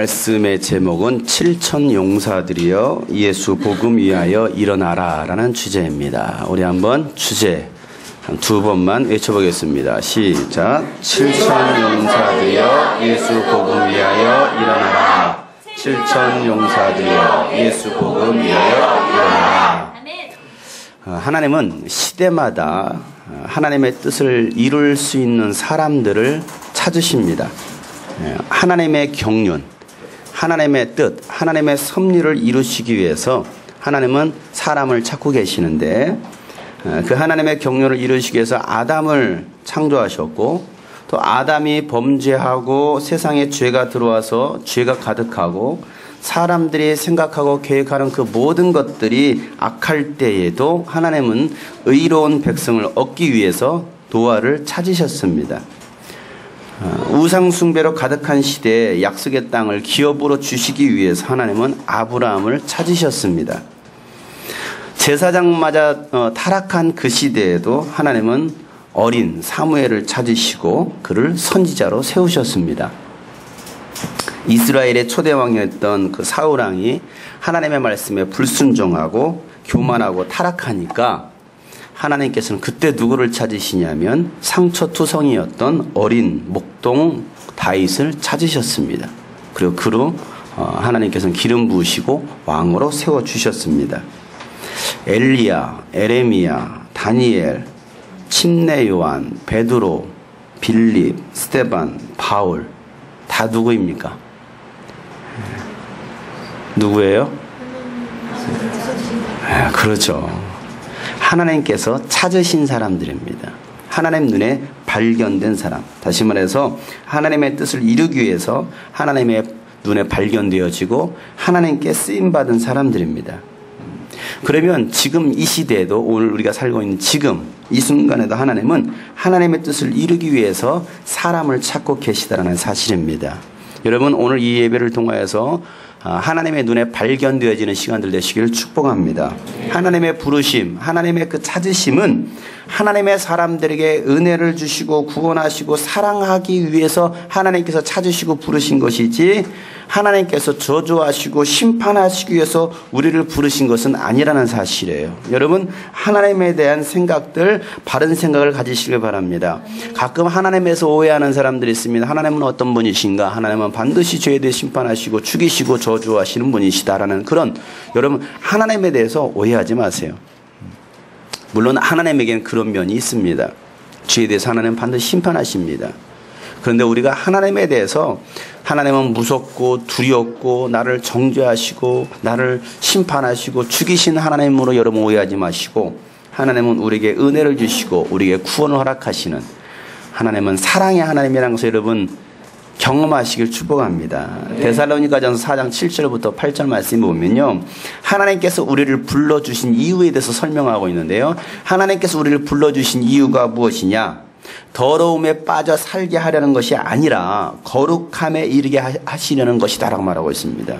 말씀의 제목은 7천 용사들이여 예수 복음 위하여 일어나라 라는 주제입니다. 우리 한번 주제 한 두 번만 외쳐보겠습니다. 시작. 7천 용사들이여 예수 복음 위하여 일어나라. 7천 용사들이여 예수 복음 위하여 일어나라. 하나님은 시대마다 하나님의 뜻을 이룰 수 있는 사람들을 찾으십니다. 하나님의 경륜, 하나님의 뜻, 하나님의 섭리를 이루시기 위해서 하나님은 사람을 찾고 계시는데, 그 하나님의 경륜을 이루시기 위해서 아담을 창조하셨고, 또 아담이 범죄하고 세상에 죄가 들어와서 죄가 가득하고 사람들이 생각하고 계획하는 그 모든 것들이 악할 때에도 하나님은 의로운 백성을 얻기 위해서 노아를 찾으셨습니다. 우상 숭배로 가득한 시대에 약속의 땅을 기업으로 주시기 위해서 하나님은 아브라함을 찾으셨습니다. 제사장마저 타락한 그 시대에도 하나님은 어린 사무엘을 찾으시고 그를 선지자로 세우셨습니다. 이스라엘의 초대 왕이었던 그 사울왕이 하나님의 말씀에 불순종하고 교만하고 타락하니까 하나님께서는 그때 누구를 찾으시냐면 상처투성이었던 어린 목동 다윗을 찾으셨습니다. 그리고 그로 하나님께서는 기름 부으시고 왕으로 세워주셨습니다. 엘리야, 에레미야, 다니엘, 침례 요한, 베드로, 빌립, 스데반, 바울 다 누구입니까? 누구예요? 그렇죠. 하나님께서 찾으신 사람들입니다. 하나님 눈에 발견된 사람. 다시 말해서 하나님의 뜻을 이루기 위해서 하나님의 눈에 발견되어지고 하나님께 쓰임받은 사람들입니다. 그러면 지금 이 시대에도 오늘 우리가 살고 있는 지금 이 순간에도 하나님은 하나님의 뜻을 이루기 위해서 사람을 찾고 계시다는 사실입니다. 여러분 오늘 이 예배를 통하여서 하나님의 눈에 발견되어지는 시간들 되시기를 축복합니다. 하나님의 부르심, 하나님의 그 찾으심은 하나님의 사람들에게 은혜를 주시고 구원하시고 사랑하기 위해서 하나님께서 찾으시고 부르신 것이지 하나님께서 저주하시고 심판하시기 위해서 우리를 부르신 것은 아니라는 사실이에요. 여러분 하나님에 대한 생각들, 바른 생각을 가지시길 바랍니다. 가끔 하나님에서 오해하는 사람들이 있습니다. 하나님은 어떤 분이신가? 하나님은 반드시 죄에 대해 심판하시고 죽이시고 저주하시는 분이시다라는 그런, 여러분 하나님에 대해서 오해하지 마세요. 물론 하나님에게는 그런 면이 있습니다. 죄에 대해서 하나님은 반드시 심판하십니다. 그런데 우리가 하나님에 대해서 하나님은 무섭고 두렵고 나를 정죄하시고 나를 심판하시고 죽이신 하나님으로 여러분 오해하지 마시고, 하나님은 우리에게 은혜를 주시고 우리에게 구원을 허락하시는 하나님은 사랑의 하나님이라는 것을 여러분 경험하시길 축복합니다. 데살로니가전서 4장 7절부터 8절 말씀 보면요, 하나님께서 우리를 불러주신 이유에 대해서 설명하고 있는데요, 하나님께서 우리를 불러주신 이유가 무엇이냐? 더러움에 빠져 살게 하려는 것이 아니라 거룩함에 이르게 하시려는 것이다라고 말하고 있습니다.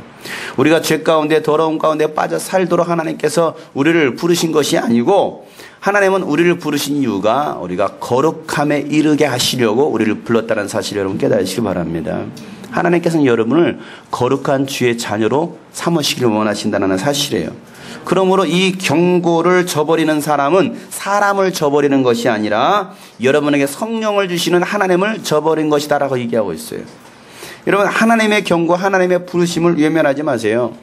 우리가 죄 가운데 더러움 가운데 빠져 살도록 하나님께서 우리를 부르신 것이 아니고, 하나님은 우리를 부르신 이유가 우리가 거룩함에 이르게 하시려고 우리를 불렀다는 사실을 여러분 깨달으시기 바랍니다. 하나님께서는 여러분을 거룩한 주의 자녀로 삼으시길 원하신다는 사실이에요. 그러므로 이 경고를 저버리는 사람은 사람을 저버리는 것이 아니라 여러분에게 성령을 주시는 하나님을 저버린 것이다라고 얘기하고 있어요. 여러분 하나님의 경고, 하나님의 부르심을 외면하지 마세요.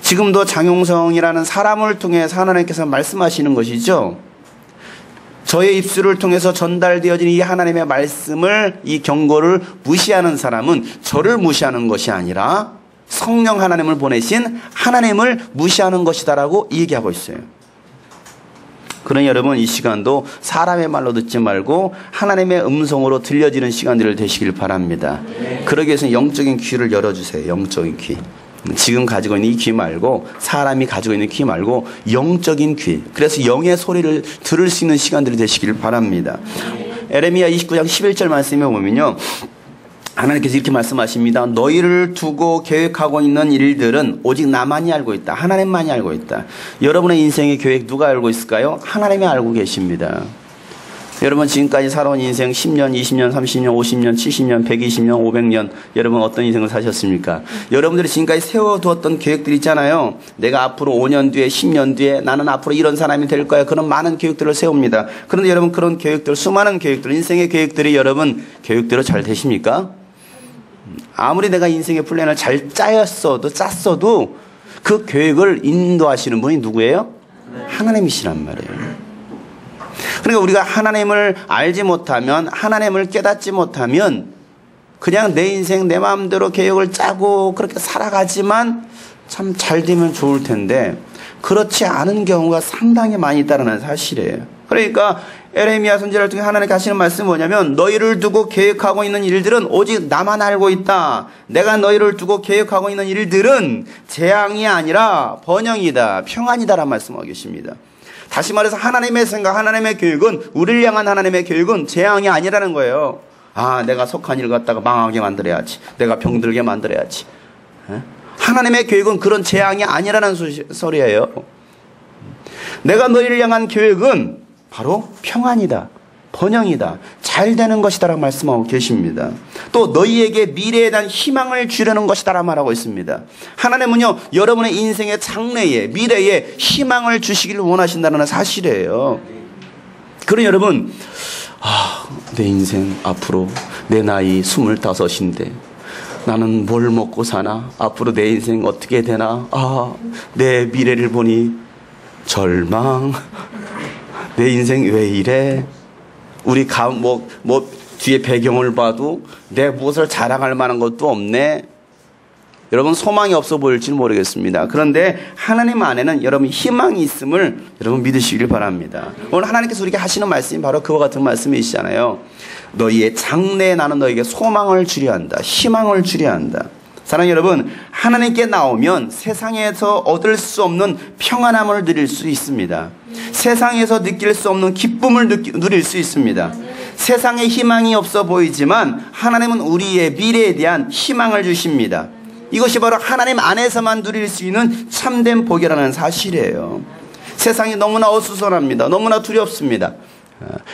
지금도 장용성이라는 사람을 통해서 하나님께서 말씀하시는 것이죠. 저의 입술을 통해서 전달되어진 이 하나님의 말씀을, 이 경고를 무시하는 사람은 저를 무시하는 것이 아니라 성령 하나님을 보내신 하나님을 무시하는 것이다라고 얘기하고 있어요. 그러니 여러분 이 시간도 사람의 말로 듣지 말고 하나님의 음성으로 들려지는 시간들을 되시길 바랍니다. 그러기 위해서는 영적인 귀를 열어주세요. 영적인 귀. 지금 가지고 있는 이 귀 말고, 사람이 가지고 있는 귀 말고 영적인 귀. 그래서 영의 소리를 들을 수 있는 시간들이 되시길 바랍니다. 에레미야 29장 11절 말씀에 보면요, 하나님께서 이렇게 말씀하십니다. 너희를 두고 계획하고 있는 일들은 오직 나만이 알고 있다. 하나님만이 알고 있다. 여러분의 인생의 계획 누가 알고 있을까요? 하나님이 알고 계십니다. 여러분 지금까지 살아온 인생 10년, 20년, 30년, 50년, 70년, 120년, 500년 여러분 어떤 인생을 사셨습니까? 여러분들이 지금까지 세워두었던 계획들 있잖아요. 내가 앞으로 5년 뒤에 10년 뒤에 나는 앞으로 이런 사람이 될 거야. 그런 많은 계획들을 세웁니다. 그런데 여러분 그런 계획들, 수많은 계획들, 인생의 계획들이 여러분 계획대로 잘 되십니까? 아무리 내가 인생의 플랜을 잘 짰어도 그 계획을 인도하시는 분이 누구예요? 하나님이시란 말이에요. 그러니까 우리가 하나님을 알지 못하면, 하나님을 깨닫지 못하면 그냥 내 인생 내 마음대로 계획을 짜고 그렇게 살아가지만 참 잘 되면 좋을 텐데 그렇지 않은 경우가 상당히 많이 있다는 사실이에요. 그러니까 에레미야 선지자를 통해 하나님께 하시는 말씀이 뭐냐면 너희를 두고 계획하고 있는 일들은 오직 나만 알고 있다. 내가 너희를 두고 계획하고 있는 일들은 재앙이 아니라 번영이다, 평안이다라는 말씀하고 계십니다. 다시 말해서 하나님의 생각, 하나님의 계획은, 우리를 향한 하나님의 계획은 재앙이 아니라는 거예요. 아, 내가 속한 일 갖다가 망하게 만들어야지. 내가 병들게 만들어야지. 하나님의 계획은 그런 재앙이 아니라는 소리예요. 내가 너희를 향한 계획은 바로 평안이다, 번영이다, 잘 되는 것이다라고 말씀하고 계십니다. 또 너희에게 미래에 대한 희망을 주려는 것이다라고 말하고 있습니다. 하나님은요, 여러분의 인생의 장래에, 미래에 희망을 주시기를 원하신다는 사실이에요. 그럼 여러분, 내 인생 앞으로 내 나이 25인데 나는 뭘 먹고 사나? 앞으로 내 인생 어떻게 되나? 내 미래를 보니 절망. 내 인생 왜 이래? 우리 뒤에 배경을 봐도 내 무엇을 자랑할 만한 것도 없네. 여러분 소망이 없어 보일지는 모르겠습니다. 그런데 하나님 안에는 여러분 희망이 있음을 여러분 믿으시길 바랍니다. 오늘 하나님께서 우리에게 하시는 말씀이 바로 그와 같은 말씀이시잖아요. 너희의 장래에 나는 너에게 소망을 주려 한다, 희망을 주려 한다. 사랑하는 여러분, 하나님께 나오면 세상에서 얻을 수 없는 평안함을 누릴 수 있습니다. 세상에서 느낄 수 없는 기쁨을 누릴 수 있습니다. 세상에 희망이 없어 보이지만 하나님은 우리의 미래에 대한 희망을 주십니다. 이것이 바로 하나님 안에서만 누릴 수 있는 참된 복이라는 사실이에요. 세상이 너무나 어수선합니다. 너무나 두렵습니다.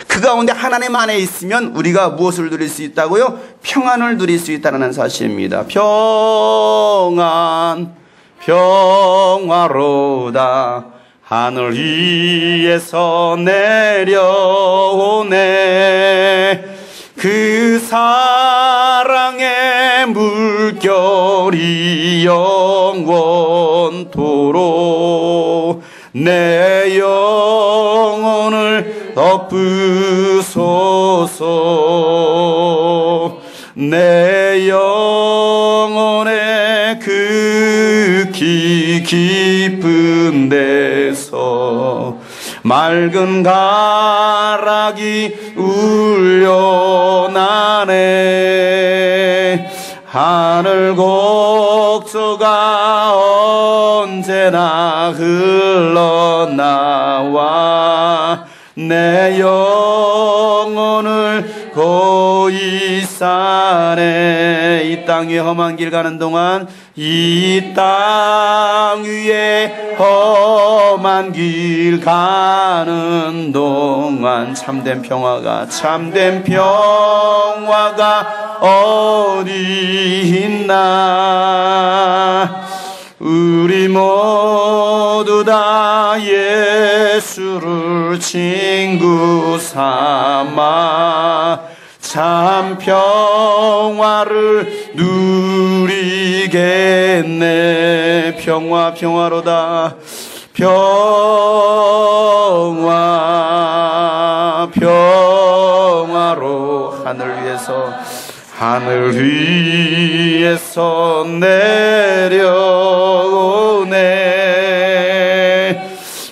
그 가운데 하나님 안에 있으면 우리가 무엇을 누릴 수 있다고요? 평안을 누릴 수 있다는 사실입니다. 평화로다 하늘 위에서 내려오네. 그 사랑의 물결이 영원토록 내 영혼을 덮으소서. 내 영혼의 그 깊은 데서 맑은 가락이 울려나네. 하늘 곡조가 언제나 흘러나와 내 영혼을 고이 싸네. 이 땅 위에 험한 길 가는 동안, 이 땅 위에 험한 길 가는 동안 참된 평화가 어디 있나. 우리 모두 다 예수를 친구 삼아 참 평화를 누리겠네. 평화로다. 평화로 하늘 위에서 내려오네.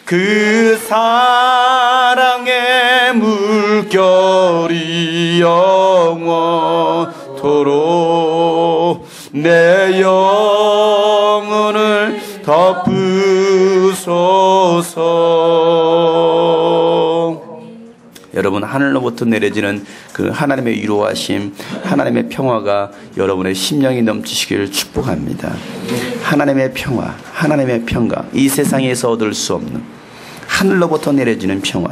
그 사랑의 물결이 영원토록 내 영혼을 덮으소서. 여러분, 하늘로부터 내려지는 그 하나님의 위로하심, 하나님의 평화가 여러분의 심령이 넘치시기를 축복합니다. 하나님의 평화, 하나님의 평강, 이 세상에서 얻을 수 없는 하늘로부터 내려지는 평화.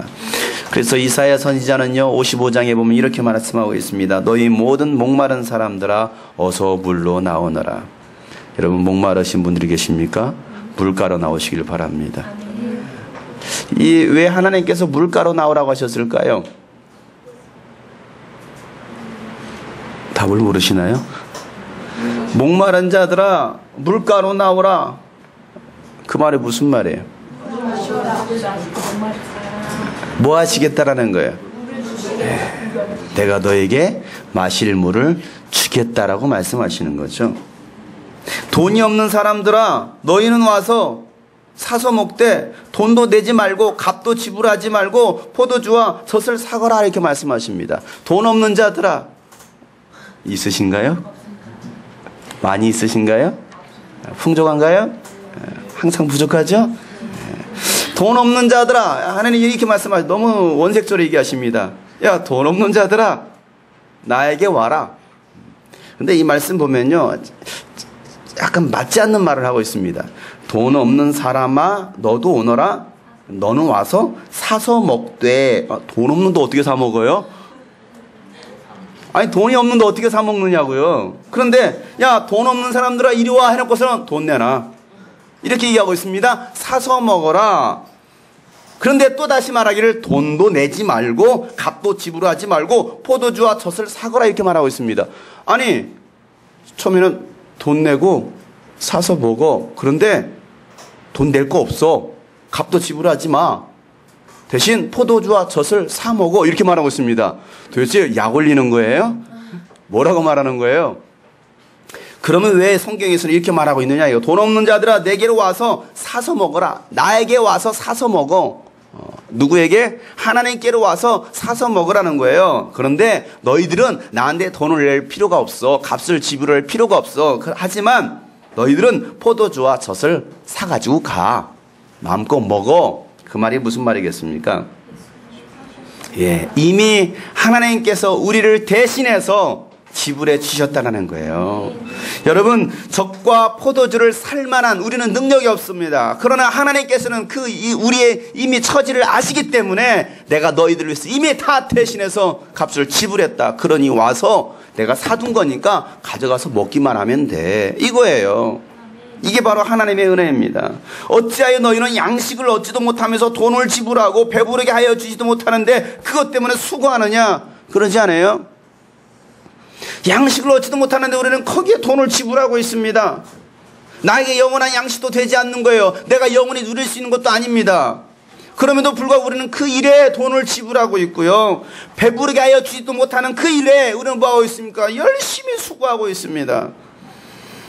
그래서 이사야 선지자는요 55장에 보면 이렇게 말씀하고 있습니다. 너희 모든 목마른 사람들아 어서 물로 나오너라. 여러분 목마르신 분들이 계십니까? 물가로 나오시길 바랍니다. 왜 하나님께서 물가로 나오라고 하셨을까요? 답을 모르시나요? 목마른 자들아 물가로 나오라. 그 말이 무슨 말이에요? 뭐 하시겠다라는 거예요? 내가 너에게 마실 물을 주겠다라고 말씀하시는 거죠. 돈이 없는 사람들아 너희는 와서 사서 먹되 돈도 내지 말고 값도 지불하지 말고 포도주와 젖을 사거라 이렇게 말씀하십니다. 돈 없는 자들아 있으신가요? 많이 있으신가요? 풍족한가요? 항상 부족하죠? 돈 없는 자들아 하나님 이렇게 말씀하시죠. 너무 원색적으로 얘기하십니다. 야 돈 없는 자들아 나에게 와라. 근데 이 말씀 보면요 약간 맞지 않는 말을 하고 있습니다. 돈 없는 사람아 너도 오너라. 너는 와서 사서 먹되. 돈 없는데 어떻게 사 먹어요? 아니 돈이 없는데 어떻게 사 먹느냐고요. 그런데 야 돈 없는 사람들아 이리 와 해놓고서는 돈 내놔 이렇게 얘기하고 있습니다. 사서 먹어라. 그런데 또 다시 말하기를 돈도 내지 말고 값도 지불하지 말고 포도주와 젖을 사거라 이렇게 말하고 있습니다. 아니 처음에는 돈 내고 사서 먹어. 그런데 돈 낼 거 없어. 값도 지불하지 마. 대신 포도주와 젖을 사 먹어 이렇게 말하고 있습니다. 도대체 약 올리는 거예요? 뭐라고 말하는 거예요? 그러면 왜 성경에서는 이렇게 말하고 있느냐? 돈 없는 자들아 내게로 와서 사서 먹어라. 나에게 와서 사서 먹어. 누구에게? 하나님께로 와서 사서 먹으라는 거예요. 그런데 너희들은 나한테 돈을 낼 필요가 없어. 값을 지불할 필요가 없어. 하지만 너희들은 포도주와 젖을 사가지고 가. 마음껏 먹어. 그 말이 무슨 말이겠습니까? 이미 하나님께서 우리를 대신해서 지불해 주셨다는 거예요. 여러분 젖과 포도주를 살 만한 우리는 능력이 없습니다. 그러나 하나님께서는 우리의 이미 처지를 아시기 때문에 내가 너희들을 위해서 이미 다 대신해서 값을 지불했다. 그러니 와서 내가 사둔 거니까 가져가서 먹기만 하면 돼. 이거예요. 이게 바로 하나님의 은혜입니다. 어찌하여 너희는 양식을 얻지도 못하면서 돈을 지불하고 배부르게 하여 주지도 못하는데 그것 때문에 수고하느냐? 그러지 않아요? 양식을 얻지도 못하는데 우리는 거기에 돈을 지불하고 있습니다. 나에게 영원한 양식도 되지 않는 거예요. 내가 영원히 누릴 수 있는 것도 아닙니다. 그럼에도 불구하고 우리는 그 일에 돈을 지불하고 있고요. 배부르게 하여 주지도 못하는 그 일에 우리는 뭐하고 있습니까? 열심히 수고하고 있습니다.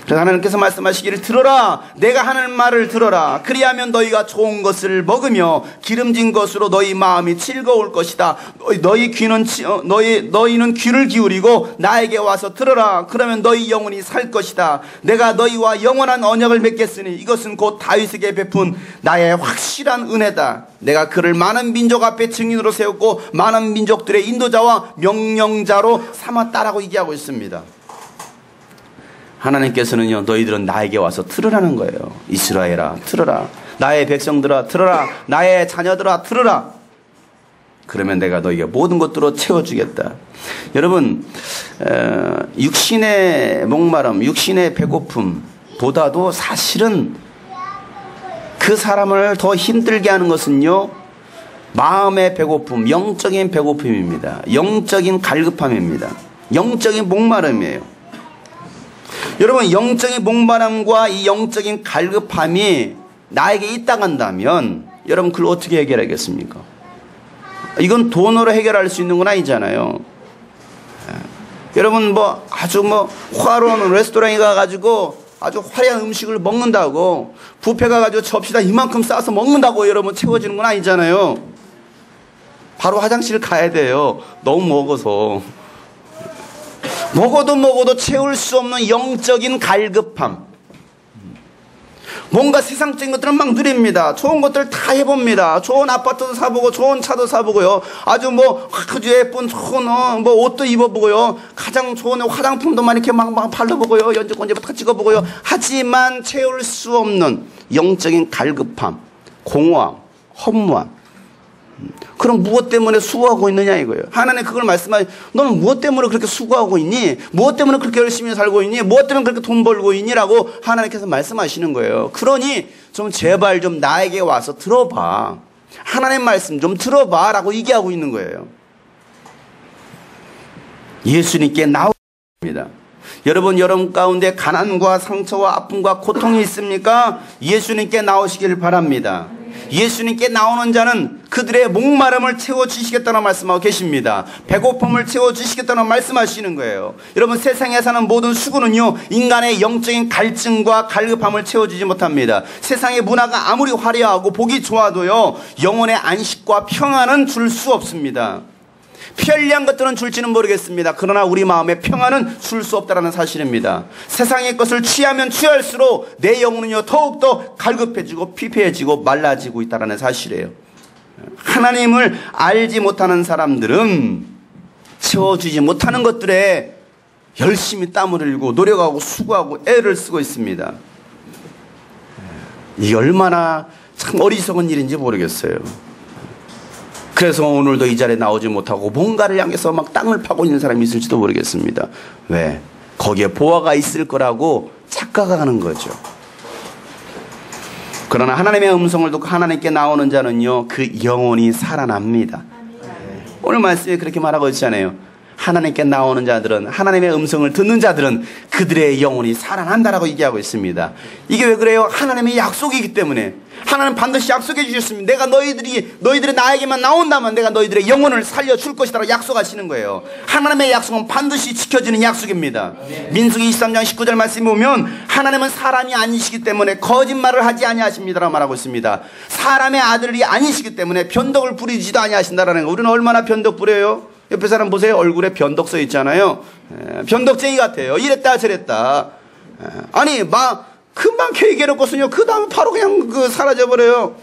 그래서 하나님께서 말씀하시기를 들어라. 내가 하는 말을 들어라. 그리하면 너희가 좋은 것을 먹으며 기름진 것으로 너희 마음이 즐거울 것이다. 너희는 귀를 기울이고 나에게 와서 들어라. 그러면 너희 영혼이 살 것이다. 내가 너희와 영원한 언약을 맺겠으니 이것은 곧 다윗에게 베푼 나의 확실한 은혜다. 내가 그를 많은 민족 앞에 증인으로 세웠고 많은 민족들의 인도자와 명령자로 삼았다라고 얘기하고 있습니다. 하나님께서는요 너희들은 나에게 와서 들으라는 거예요. 이스라엘아 들으라. 나의 백성들아 들으라. 나의 자녀들아 들으라. 그러면 내가 너희가 모든 것들로 채워주겠다. 여러분 육신의 목마름 육신의 배고픔보다도 사실은 그 사람을 더 힘들게 하는 것은요 마음의 배고픔 영적인 배고픔입니다. 영적인 갈급함입니다. 영적인 목마름이에요. 여러분 영적인 목마름과 이 영적인 갈급함이 나에게 있다 간다면 여러분 그걸 어떻게 해결하겠습니까? 이건 돈으로 해결할 수 있는 건 아니잖아요. 여러분 아주 화로운 레스토랑에 가가지고 아주 화려한 음식을 먹는다고 뷔페 가가지고 접시다 이만큼 싸서 먹는다고 여러분 채워지는 건 아니잖아요. 바로 화장실 가야 돼요. 너무 먹어서. 먹어도 채울 수 없는 영적인 갈급함. 뭔가 세상적인 것들은 막 누립니다. 좋은 것들 다 해봅니다. 좋은 아파트도 사보고 좋은 차도 사보고요. 아주 아주 예쁜 좋은 옷도 입어보고요. 가장 좋은 화장품도 막 이렇게 막 발라보고요. 연주권제부터 찍어보고요. 하지만 채울 수 없는 영적인 갈급함, 공허함, 허무함. 그럼 무엇 때문에 수고하고 있느냐 이거예요. 하나님 그걸 말씀하시 너는 무엇 때문에 그렇게 수고하고 있니? 무엇 때문에 그렇게 열심히 살고 있니? 무엇 때문에 그렇게 돈 벌고 있니? 라고 하나님께서 말씀하시는 거예요. 그러니 좀 제발 좀 나에게 와서 들어봐. 하나님 말씀 좀 들어봐 라고 얘기하고 있는 거예요. 예수님께 나옵니다. 여러분 가운데 가난과 상처와 아픔과 고통이 있습니까? 예수님께 나오시길 바랍니다. 예수님께 나오는 자는 그들의 목마름을 채워주시겠다는 말씀하고 계십니다. 배고픔을 채워주시겠다는 말씀하시는 거예요. 여러분 세상에 사는 모든 수고는요 인간의 영적인 갈증과 갈급함을 채워주지 못합니다. 세상의 문화가 아무리 화려하고 보기 좋아도요 영혼의 안식과 평안은 줄 수 없습니다. 편리한 것들은 줄지는 모르겠습니다. 그러나 우리 마음의 평안은 줄 수 없다는 사실입니다. 세상의 것을 취하면 취할수록 내 영혼은요 더욱더 갈급해지고 피폐해지고 말라지고 있다는 사실이에요. 하나님을 알지 못하는 사람들은 채워주지 못하는 것들에 열심히 땀을 흘리고 노력하고 수고하고 애를 쓰고 있습니다. 이게 얼마나 참 어리석은 일인지 모르겠어요. 그래서 오늘도 이 자리에 나오지 못하고 뭔가를 향해서 막 땅을 파고 있는 사람이 있을지도 모르겠습니다. 왜? 거기에 보화가 있을 거라고 착각하는 거죠. 그러나 하나님의 음성을 듣고 하나님께 나오는 자는요 그 영혼이 살아납니다. 오늘 말씀에 그렇게 말하고 있잖아요. 하나님께 나오는 자들은 하나님의 음성을 듣는 자들은 그들의 영혼이 살아난다라고 얘기하고 있습니다. 이게 왜 그래요? 하나님의 약속이기 때문에. 하나님 반드시 약속해 주셨습니다. 내가 너희들이 나에게만 나온다면 내가 너희들의 영혼을 살려줄 것이라고 약속하시는 거예요. 하나님의 약속은 반드시 지켜지는 약속입니다. 민수기 23장 19절 말씀에 보면 하나님은 사람이 아니시기 때문에 거짓말을 하지 아니하십니다라고 말하고 있습니다. 사람의 아들이 아니시기 때문에 변덕을 부리지도 아니하신다라는 거. 우리는 얼마나 변덕 부려요? 옆에 사람 보세요. 얼굴에 변덕 써 있잖아요. 변덕쟁이 같아요. 이랬다 저랬다. 아니 막 금방 계획해놓고서요 그 다음에 바로 그냥 사라져버려요.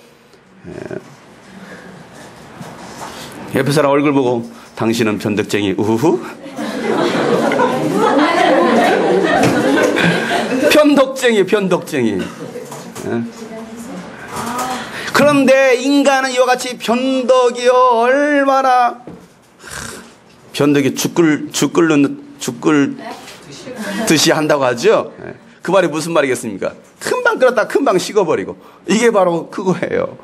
옆에 사람 얼굴 보고 당신은 변덕쟁이 우후. 변덕쟁이. 그런데 인간은 이와 같이 변덕이요 얼마나 변덕이 죽을 듯이 한다고 하죠. 그 말이 무슨 말이겠습니까? 금방 끓었다 금방 식어버리고. 이게 바로 그거예요.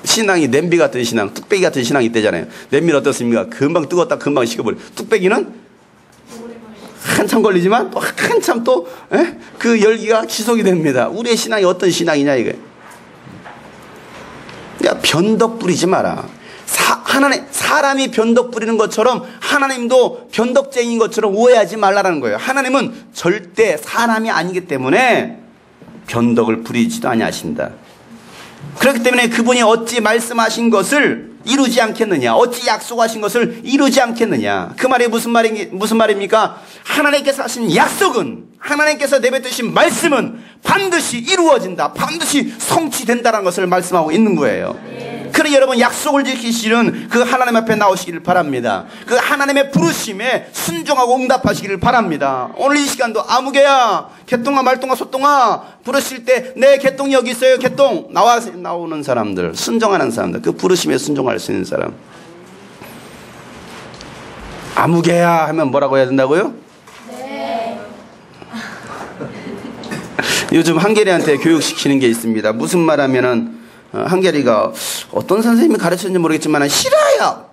신앙이 냄비 같은 신앙, 뚝배기 같은 신앙이 있대잖아요. 냄비는 어떻습니까? 금방 뜨겁다 금방 식어버리고. 뚝배기는 한참 걸리지만 또 한참 또 그 열기가 지속이 됩니다. 우리의 신앙이 어떤 신앙이냐 이게. 야, 변덕 부리지 마라. 사람이 변덕 부리는 것처럼 하나님도 변덕쟁이인 것처럼 오해하지 말라는 거예요. 하나님은 절대 사람이 아니기 때문에 변덕을 부리지도 아니하신다. 그렇기 때문에 그분이 어찌 말씀하신 것을 이루지 않겠느냐, 어찌 약속하신 것을 이루지 않겠느냐. 그 말이 무슨 말입니까? 하나님께서 하신 약속은, 하나님께서 내뱉으신 말씀은 반드시 이루어진다, 반드시 성취된다는 것을 말씀하고 있는 거예요. 그래 여러분 약속을 지키시는 그 하나님 앞에 나오시기를 바랍니다. 그 하나님의 부르심에 순종하고 응답하시기를 바랍니다. 오늘 이 시간도 아무개야 개똥아 말똥아 소똥아 부르실 때 내 개똥이 여기 있어요. 개똥 나오는 사람들, 순종하는 사람들, 그 부르심에 순종할 수 있는 사람. 아무개야 하면 뭐라고 해야 된다고요? 네. 요즘 한계리한테 교육시키는 게 있습니다. 무슨 말 하면은 한결이가 어떤 선생님이 가르쳤는지 모르겠지만 싫어요,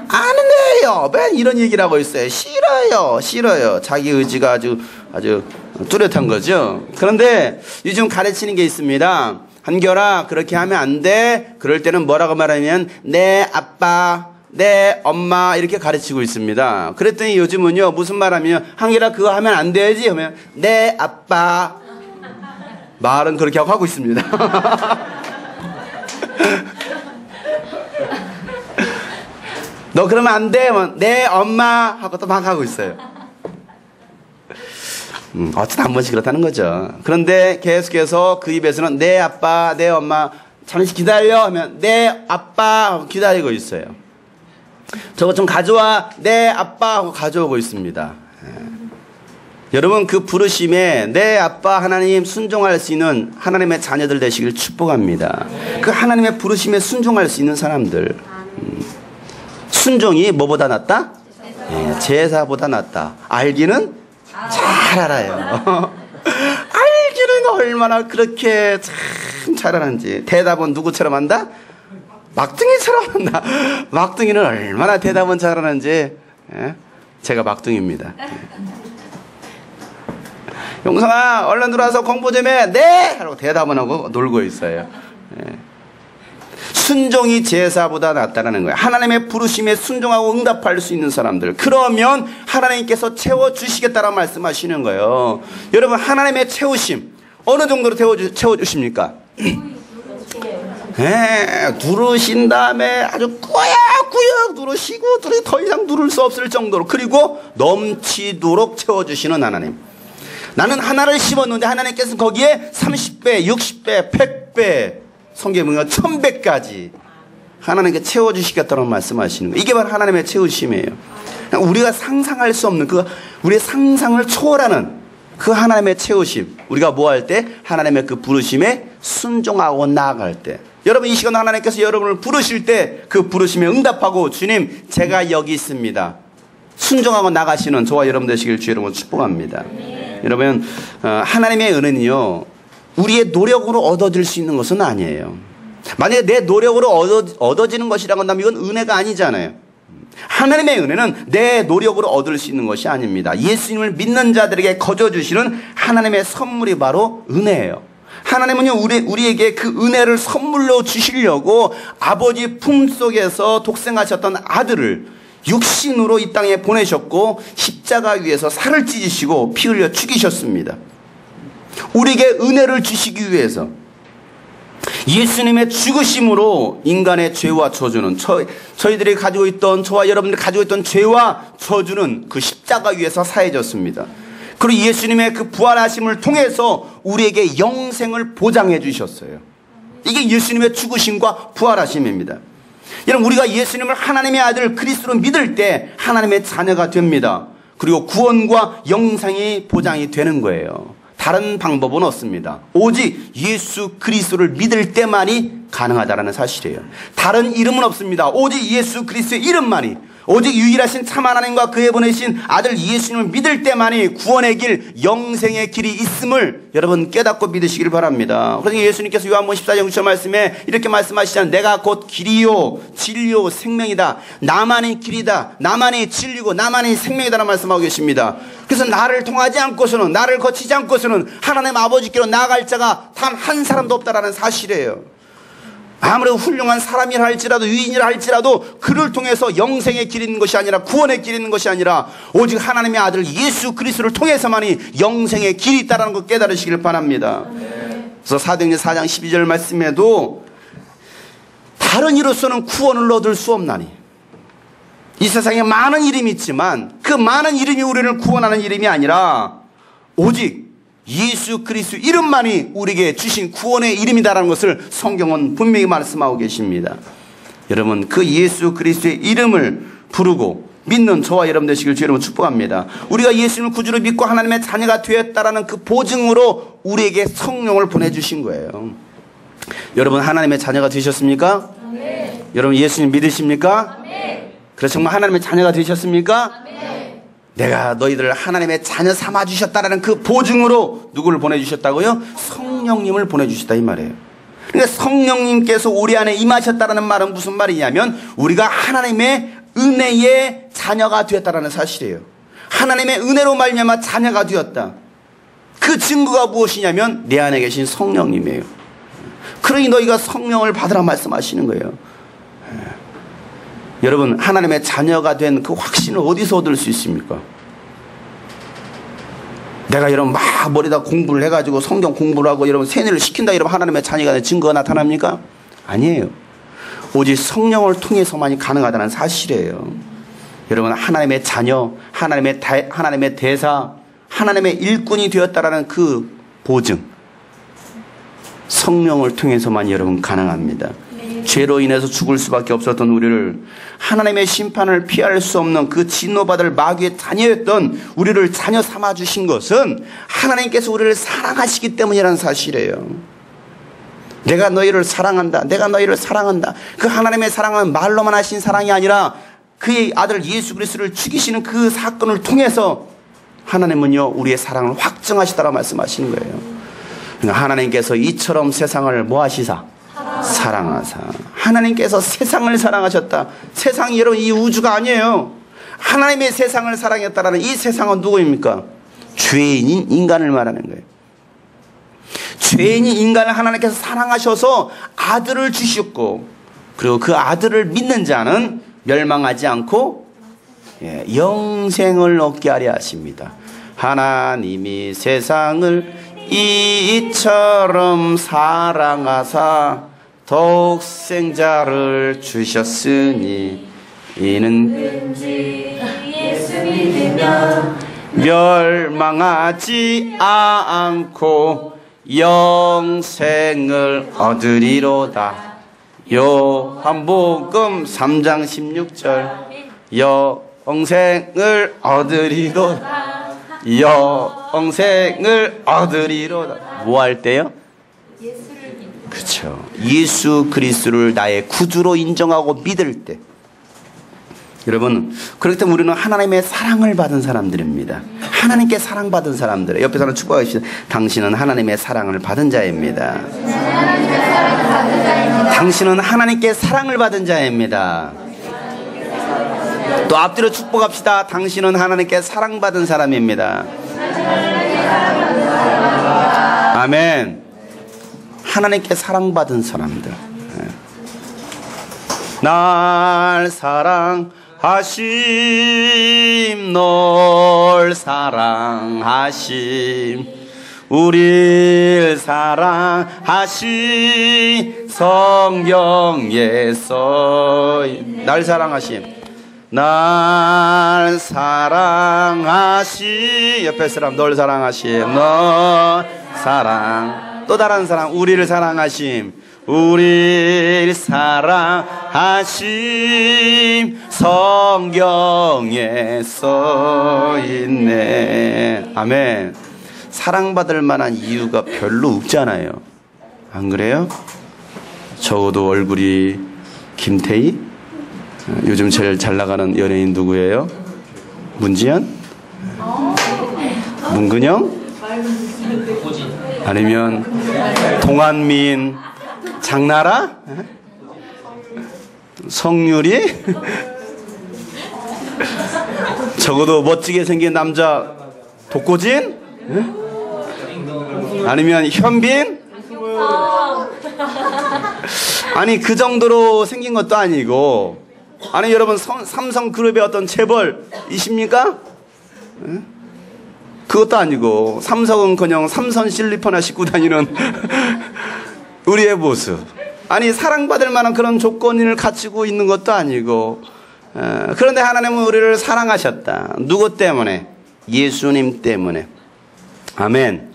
안 돼요, 맨 이런 얘기를 하고 있어요. 싫어요. 자기 의지가 아주 뚜렷한 거죠. 그런데 요즘 가르치는 게 있습니다. 한결아 그렇게 하면 안 돼. 그럴 때는 뭐라고 말하면 내 아빠, 내 엄마 이렇게 가르치고 있습니다. 그랬더니 요즘은요 무슨 말하면 한결아 그거 하면 안 되지 하면 내 아빠. 말은 그렇게 하고 있습니다. 너 그러면 안 돼. 내 엄마 하고 또 막 하고 있어요. 어쨌든 한 번씩 그렇다는 거죠. 그런데 계속해서 그 입에서는 내 아빠, 내 엄마 잠시 기다려 하면 내 아빠 하고 기다리고 있어요. 저거 좀 가져와, 내 아빠 하고 가져오고 있습니다. 여러분 그 부르심에 내 아빠 하나님 순종할 수 있는 하나님의 자녀들 되시길 축복합니다. 그 하나님의 부르심에 순종할 수 있는 사람들. 순종이 뭐보다 낫다? 네, 제사보다 낫다. 알기는 잘 알아요. 알기는 얼마나 그렇게 참 잘하는지. 대답은 누구처럼 한다? 막둥이처럼 한다. 막둥이는 얼마나 대답은 잘하는지. 제가 막둥이입니다. 용성아 얼른 들어와서 공부 좀 해. 네! 하고 대답은 하고 놀고 있어요. 순종이 제사보다 낫다는 거예요. 하나님의 부르심에 순종하고 응답할 수 있는 사람들. 그러면 하나님께서 채워주시겠다라고 말씀하시는 거예요. 여러분 하나님의 채우심 어느 정도로 채워주십니까? 누르신 다음에 아주 꾸역꾸역 누르시고 더 이상 누를 수 없을 정도로, 그리고 넘치도록 채워주시는 하나님. 나는 하나를 심었는데 하나님께서는 거기에 30배, 60배, 100배, 성경에 보면 1000배까지 하나님께 채워주시겠다고 말씀하시는 거예요. 이게 바로 하나님의 채우심이에요. 우리가 상상할 수 없는 우리의 상상을 초월하는 그 하나님의 채우심. 우리가 뭐 할 때? 하나님의 그 부르심에 순종하고 나아갈 때. 여러분 이 시간 하나님께서 여러분을 부르실 때 그 부르심에 응답하고 주님 제가 여기 있습니다. 순종하고 나가시는 저와 여러분 되시길 주 여러분 축복합니다. 여러분 하나님의 은혜는요 우리의 노력으로 얻어질 수 있는 것은 아니에요. 만약에 내 노력으로 얻어지는 것이라고 한다면 이건 은혜가 아니잖아요. 하나님의 은혜는 내 노력으로 얻을 수 있는 것이 아닙니다. 예수님을 믿는 자들에게 거저주시는 하나님의 선물이 바로 은혜예요. 하나님은요 우리에게 그 은혜를 선물로 주시려고 아버지 품속에서 독생하셨던 아들을 육신으로 이 땅에 보내셨고 십자가 위에서 살을 찢으시고 피 흘려 죽이셨습니다. 우리에게 은혜를 주시기 위해서 예수님의 죽으심으로 인간의 죄와 저주는 저희들이 가지고 있던, 저와 여러분들이 가지고 있던 죄와 저주는 그 십자가 위에서 사해졌습니다. 그리고 예수님의 그 부활하심을 통해서 우리에게 영생을 보장해 주셨어요. 이게 예수님의 죽으심과 부활하심입니다. 여러분 우리가 예수님을 하나님의 아들 그리스도로 믿을 때 하나님의 자녀가 됩니다. 그리고 구원과 영생이 보장이 되는 거예요. 다른 방법은 없습니다. 오직 예수 그리스도를 믿을 때만이 가능하다는 사실이에요. 다른 이름은 없습니다. 오직 예수 그리스도의 이름만이, 오직 유일하신 참 하나님과 그의 보내신 아들 예수님을 믿을 때만이 구원의 길, 영생의 길이 있음을 여러분 깨닫고 믿으시길 바랍니다. 그래서 예수님께서 요한복음 14장 6절 말씀에 이렇게 말씀하시잖아요. 내가 곧 길이요 진리요 생명이다. 나만이 길이다. 나만이 진리고 나만이 생명이다라는 말씀하고 계십니다. 그래서 나를 통하지 않고서는, 나를 거치지 않고서는 하나님 아버지께로 나아갈 자가 단 한 사람도 없다라는 사실이에요. 아무리 훌륭한 사람이라 할지라도 유인이라 할지라도 그를 통해서 영생의 길이 있는 것이 아니라, 구원의 길이 있는 것이 아니라 오직 하나님의 아들 예수 그리스도를 통해서만이 영생의 길이 있다는 것 깨달으시길 바랍니다. 그래서 사도행전 4장 12절 말씀에도 다른 이로서는 구원을 얻을 수 없나니, 이 세상에 많은 이름이 있지만 그 많은 이름이 우리를 구원하는 이름이 아니라 오직 예수 그리스도 이름만이 우리에게 주신 구원의 이름이다라는 것을 성경은 분명히 말씀하고 계십니다. 여러분 그 예수 그리스도의 이름을 부르고 믿는 저와 여러분 되시길 주 여러분 축복합니다. 우리가 예수님을 구주로 믿고 하나님의 자녀가 되었다라는 그 보증으로 우리에게 성령을 보내주신 거예요. 여러분 하나님의 자녀가 되셨습니까? 네. 여러분 예수님 믿으십니까? 네. 그래서 정말 하나님의 자녀가 되셨습니까? 네. 내가 너희들을 하나님의 자녀 삼아주셨다라는 그 보증으로 누구를 보내주셨다고요? 성령님을 보내주셨다 이 말이에요. 그러니까 성령님께서 우리 안에 임하셨다라는 말은 무슨 말이냐면 우리가 하나님의 은혜의 자녀가 되었다라는 사실이에요. 하나님의 은혜로 말미암아 자녀가 되었다. 그 증거가 무엇이냐면 내 안에 계신 성령님이에요. 그러니 너희가 성령을 받으라 말씀하시는 거예요. 여러분 하나님의 자녀가 된 그 확신을 어디서 얻을 수 있습니까? 내가 여러분 막 머리다 공부를 해가지고 성경 공부를 하고 여러분 세뇌를 시킨다 이러면 하나님의 자녀가 된 증거가 나타납니까? 아니에요. 오직 성령을 통해서만이 가능하다는 사실이에요. 여러분 하나님의 자녀, 하나님의 대사, 하나님의 일꾼이 되었다라는 그 보증, 성령을 통해서만 여러분 가능합니다. 죄로 인해서 죽을 수밖에 없었던 우리를, 하나님의 심판을 피할 수 없는 그 진노받을 마귀의 자녀였던 우리를 자녀 삼아주신 것은 하나님께서 우리를 사랑하시기 때문이라는 사실이에요. 내가 너희를 사랑한다, 내가 너희를 사랑한다. 그 하나님의 사랑은 말로만 하신 사랑이 아니라 그의 아들 예수 그리스도를 죽이시는 그 사건을 통해서 하나님은요 우리의 사랑을 확증하시다라고 말씀하시는 거예요. 그러니까 하나님께서 이처럼 세상을 뭐 하시사? 사랑하사. 하나님께서 세상을 사랑하셨다. 세상이 여러분 이 우주가 아니에요. 하나님의 세상을 사랑했다라는 이 세상은 누구입니까? 죄인인 인간을 말하는 거예요. 죄인인 인간을 하나님께서 사랑하셔서 아들을 주셨고, 그리고 그 아들을 믿는 자는 멸망하지 않고 영생을 얻게 하려 하십니다. 하나님이 세상을 이처럼 사랑하사 독생자를 주셨으니 이는 예수 믿으면 멸망하지 않고 영생을 얻으리로다. 요한복음 3장 16절 영생을 얻으리로다. 영생을 얻으리로다. 뭐 할 때요? 그렇죠. 예수 그리스도를 나의 구주로 인정하고 믿을 때. 여러분, 그렇기 때문에 우리는 하나님의 사랑을 받은 사람들입니다. 하나님께 사랑받은 사람들. 옆에 사람 축복하십시오. 당신은 하나님의 사랑을 받은 자입니다. 당신은 하나님께 사랑을 받은 자입니다. 또 앞뒤로 축복합시다. 당신은 하나님께 사랑받은 사람입니다. 아멘. 하나님께 사랑받은 사람들. 날 사랑하심, 널 사랑하심, 우릴 사랑하심, 성경에 써있는 날 사랑하심, 날 사랑하심, 옆에 사람 널 사랑하심, 널 사랑, 또 다른 사람 우리를 사랑하심, 우리를 사랑하심, 성경에 써있네. 아멘. 사랑받을 만한 이유가 별로 없잖아요. 안 그래요? 적어도 얼굴이 김태희? 요즘 제일 잘 나가는 연예인 누구예요? 문지연? 문근영? 아니면 동안민? 장나라? 성유리? 적어도 멋지게 생긴 남자 독고진? 아니면 현빈? 아니 그 정도로 생긴 것도 아니고, 아니 여러분 삼성그룹의 어떤 재벌이십니까? 그것도 아니고, 삼성은커녕 삼선 실리퍼나 신고 다니는 우리의 모습. 아니 사랑받을 만한 그런 조건을 갖추고 있는 것도 아니고, 그런데 하나님은 우리를 사랑하셨다. 누구 때문에? 예수님 때문에. 아멘.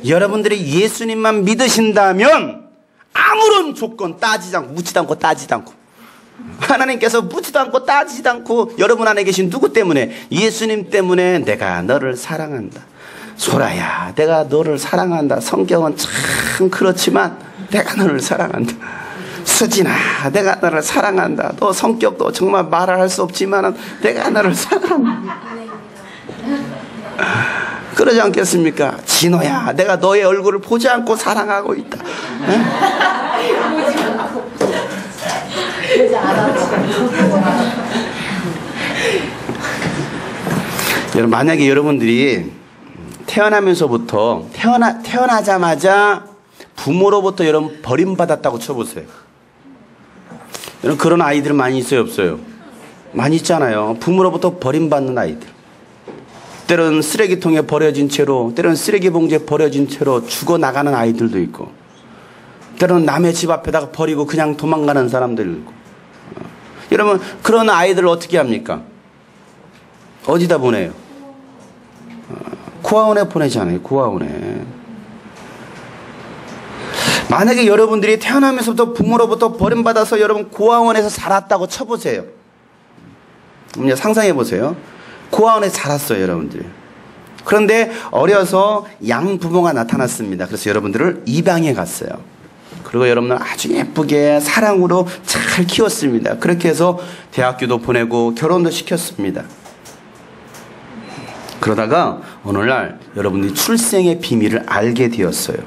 여러분들이 예수님만 믿으신다면 아무런 조건 따지지 않고, 묻지도 않고 따지지도 않고, 하나님께서 묻지도 않고 따지지도 않고 여러분 안에 계신 누구 때문에? 예수님 때문에 내가 너를 사랑한다. 소라야, 내가 너를 사랑한다. 성경은 참 그렇지만 내가 너를 사랑한다. 수진아, 내가 너를 사랑한다. 너 성격도 정말 말을 할 수 없지만 내가 너를 사랑한다. 그러지 않겠습니까? 진호야, 내가 너의 얼굴을 보지 않고 사랑하고 있다. 여러분, 만약에 여러분들이 태어나면서부터 태어나자마자 부모로부터 여러분 버림받았다고 쳐보세요. 여러분, 그런 아이들 많이 있어요, 없어요? 많이 있잖아요. 부모로부터 버림받는 아이들. 때로는 쓰레기통에 버려진 채로, 때로는 쓰레기 봉지에 버려진 채로 죽어나가는 아이들도 있고, 때로는 남의 집 앞에다가 버리고 그냥 도망가는 사람들도 있고. 여러분, 그런 아이들을 어떻게 합니까? 어디다 보내요? 고아원에 보내잖아요. 고아원에. 만약에 여러분들이 태어나면서부터 부모로부터 버림받아서 여러분 고아원에서 자랐다고 쳐보세요. 그럼 상상해 보세요. 고아원에서 자랐어요, 여러분들. 그런데 어려서 양부모가 나타났습니다. 그래서 여러분들을 입양해 갔어요. 그리고 여러분을 아주 예쁘게 사랑으로 잘 키웠습니다. 그렇게 해서 대학교도 보내고 결혼도 시켰습니다. 그러다가 오늘날 여러분들이 출생의 비밀을 알게 되었어요.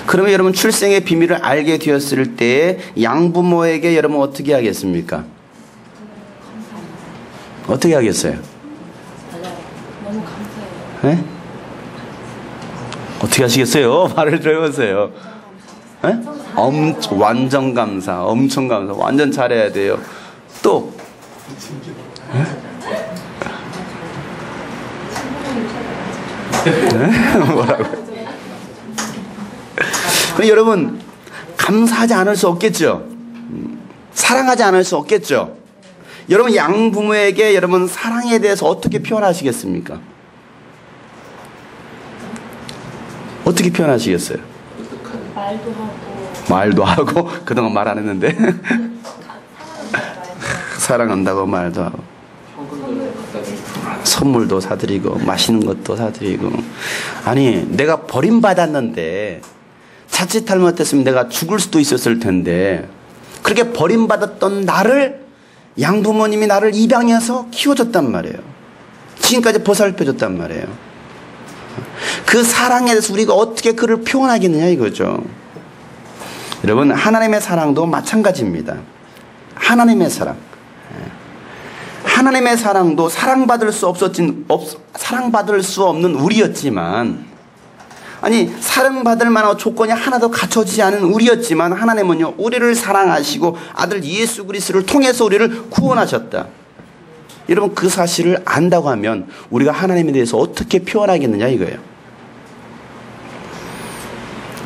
그러면 여러분 출생의 비밀을 알게 되었을 때 양부모에게 여러분 어떻게 하겠습니까? 어떻게 하겠어요? 너무 감사해요. 네? 어떻게 하시겠어요? 말을 들어보세요. 네? 완전 감사, 엄청 감사, 완전 잘해야 돼요. 또 네? 네? 뭐라고? 여러분 감사하지 않을 수 없겠죠. 사랑하지 않을 수 없겠죠. 여러분 양부모에게 여러분 사랑에 대해서 어떻게 표현하시겠습니까? 어떻게 표현하시겠어요? 말도 하고 그동안 말 안 했는데 사랑한다고 말도 하고 선물도 사드리고 맛있는 것도 사드리고. 아니 내가 버림받았는데 자칫 잘못했으면 내가 죽을 수도 있었을 텐데 그렇게 버림받았던 나를 양부모님이 나를 입양해서 키워줬단 말이에요. 지금까지 보살펴줬단 말이에요. 그 사랑에 대해서 우리가 어떻게 그를 표현하겠느냐 이거죠. 여러분 하나님의 사랑도 마찬가지입니다. 하나님의 사랑. 하나님의 사랑도 사랑받을 수 없는 우리였지만, 아니 사랑받을 만한 조건이 하나도 갖춰지지 않은 우리였지만 하나님은요 우리를 사랑하시고 아들 예수 그리스도를 통해서 우리를 구원하셨다. 여러분 그 사실을 안다고 하면 우리가 하나님에 대해서 어떻게 표현하겠느냐 이거예요.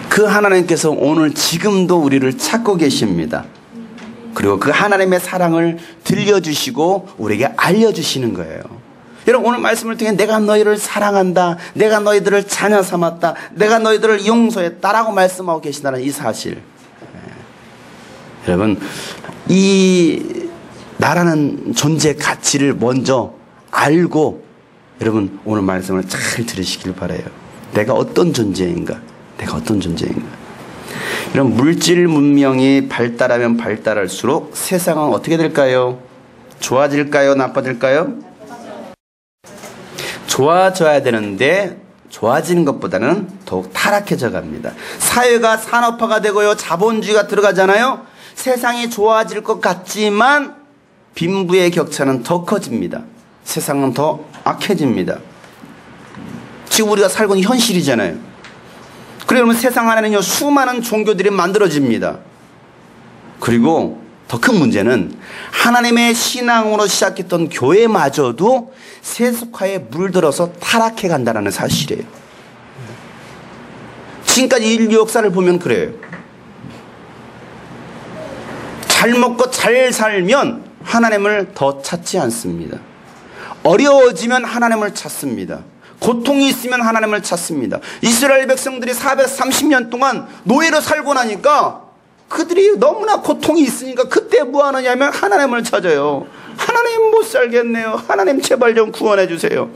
그 하나님께서 오늘 지금도 우리를 찾고 계십니다. 그리고 그 하나님의 사랑을 들려주시고 우리에게 알려주시는 거예요. 여러분 오늘 말씀을 통해 내가 너희를 사랑한다, 내가 너희들을 자녀 삼았다, 내가 너희들을 용서했다라고 말씀하고 계시다는 이 사실. 여러분 이 나라는 존재 가치를 먼저 알고 여러분 오늘 말씀을 잘 들으시길 바라요. 내가 어떤 존재인가, 내가 어떤 존재인가. 이런 물질 문명이 발달하면 발달할수록 세상은 어떻게 될까요? 좋아질까요? 나빠질까요? 좋아져야 되는데 좋아지는 것보다는 더욱 타락해져 갑니다. 사회가 산업화가 되고요, 자본주의가 들어가잖아요. 세상이 좋아질 것 같지만 빈부의 격차는 더 커집니다. 세상은 더 악해집니다. 지금 우리가 살고 있는 현실이잖아요. 그러면 세상 안에는요 수많은 종교들이 만들어집니다. 그리고 더 큰 문제는 하나님의 신앙으로 시작했던 교회마저도 세속화에 물들어서 타락해 간다는 사실이에요. 지금까지 인류 역사를 보면 그래요. 잘 먹고 잘 살면 하나님을 더 찾지 않습니다. 어려워지면 하나님을 찾습니다. 고통이 있으면 하나님을 찾습니다. 이스라엘 백성들이 430년 동안 노예로 살고 나니까 그들이 너무나 고통이 있으니까 그때 뭐 하느냐면 하나님을 찾아요. 하나님 못 살겠네요. 하나님 제발 좀 구원해 주세요.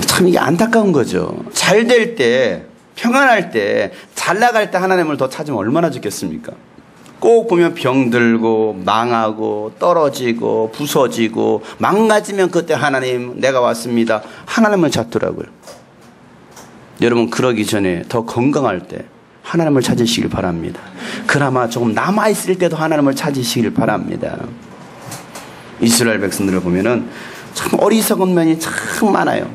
참 이게 안타까운 거죠. 잘 될 때, 평안할 때, 잘 나갈 때 하나님을 더 찾으면 얼마나 좋겠습니까? 꼭 보면 병들고 망하고 떨어지고 부서지고 망가지면 그때 하나님 내가 왔습니다. 하나님을 찾더라고요. 여러분 그러기 전에 더 건강할 때 하나님을 찾으시길 바랍니다. 그나마 조금 남아있을 때도 하나님을 찾으시길 바랍니다. 이스라엘 백성들을 보면은 참 어리석은 면이 참 많아요.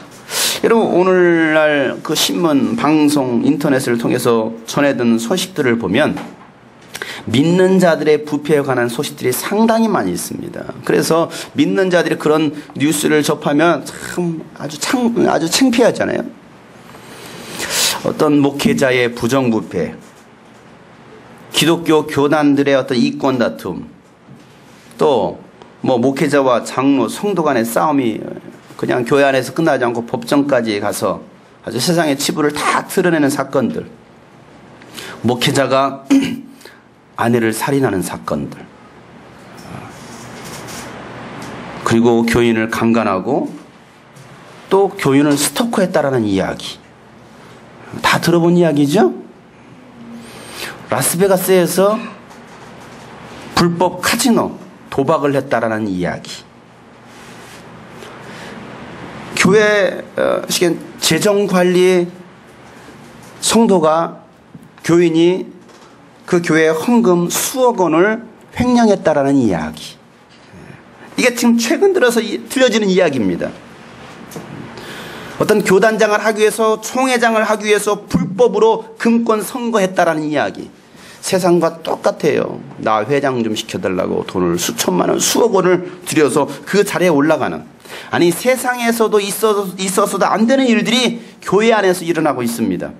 여러분 오늘날 그 신문, 방송, 인터넷을 통해서 전해든 소식들을 보면 믿는 자들의 부패에 관한 소식들이 상당히 많이 있습니다. 그래서 믿는 자들이 그런 뉴스를 접하면 참 아주 창피하잖아요. 어떤 목회자의 부정부패, 기독교 교단들의 어떤 이권 다툼, 또 뭐 목회자와 장로, 성도 간의 싸움이 그냥 교회 안에서 끝나지 않고 법정까지 가서 아주 세상의 치부를 다 드러내는 사건들, 목회자가 아내를 살인하는 사건들, 그리고 교인을 강간하고 또 교인을 스토커했다라는 이야기, 다 들어본 이야기죠? 라스베가스에서 불법 카지노 도박을 했다라는 이야기, 교회 재정관리 성도가 교인이 그 교회 헌금 수억 원을 횡령했다라는 이야기, 이게 지금 최근 들어서 들려지는 이야기입니다. 어떤 교단장을 하기 위해서, 총회장을 하기 위해서 불법으로 금권 선거했다라는 이야기, 세상과 똑같아요. 나 회장 좀 시켜달라고 돈을 수천만 원, 수억 원을 들여서 그 자리에 올라가는, 아니 세상에서도 있어서도 안 되는 일들이 교회 안에서 일어나고 있습니다.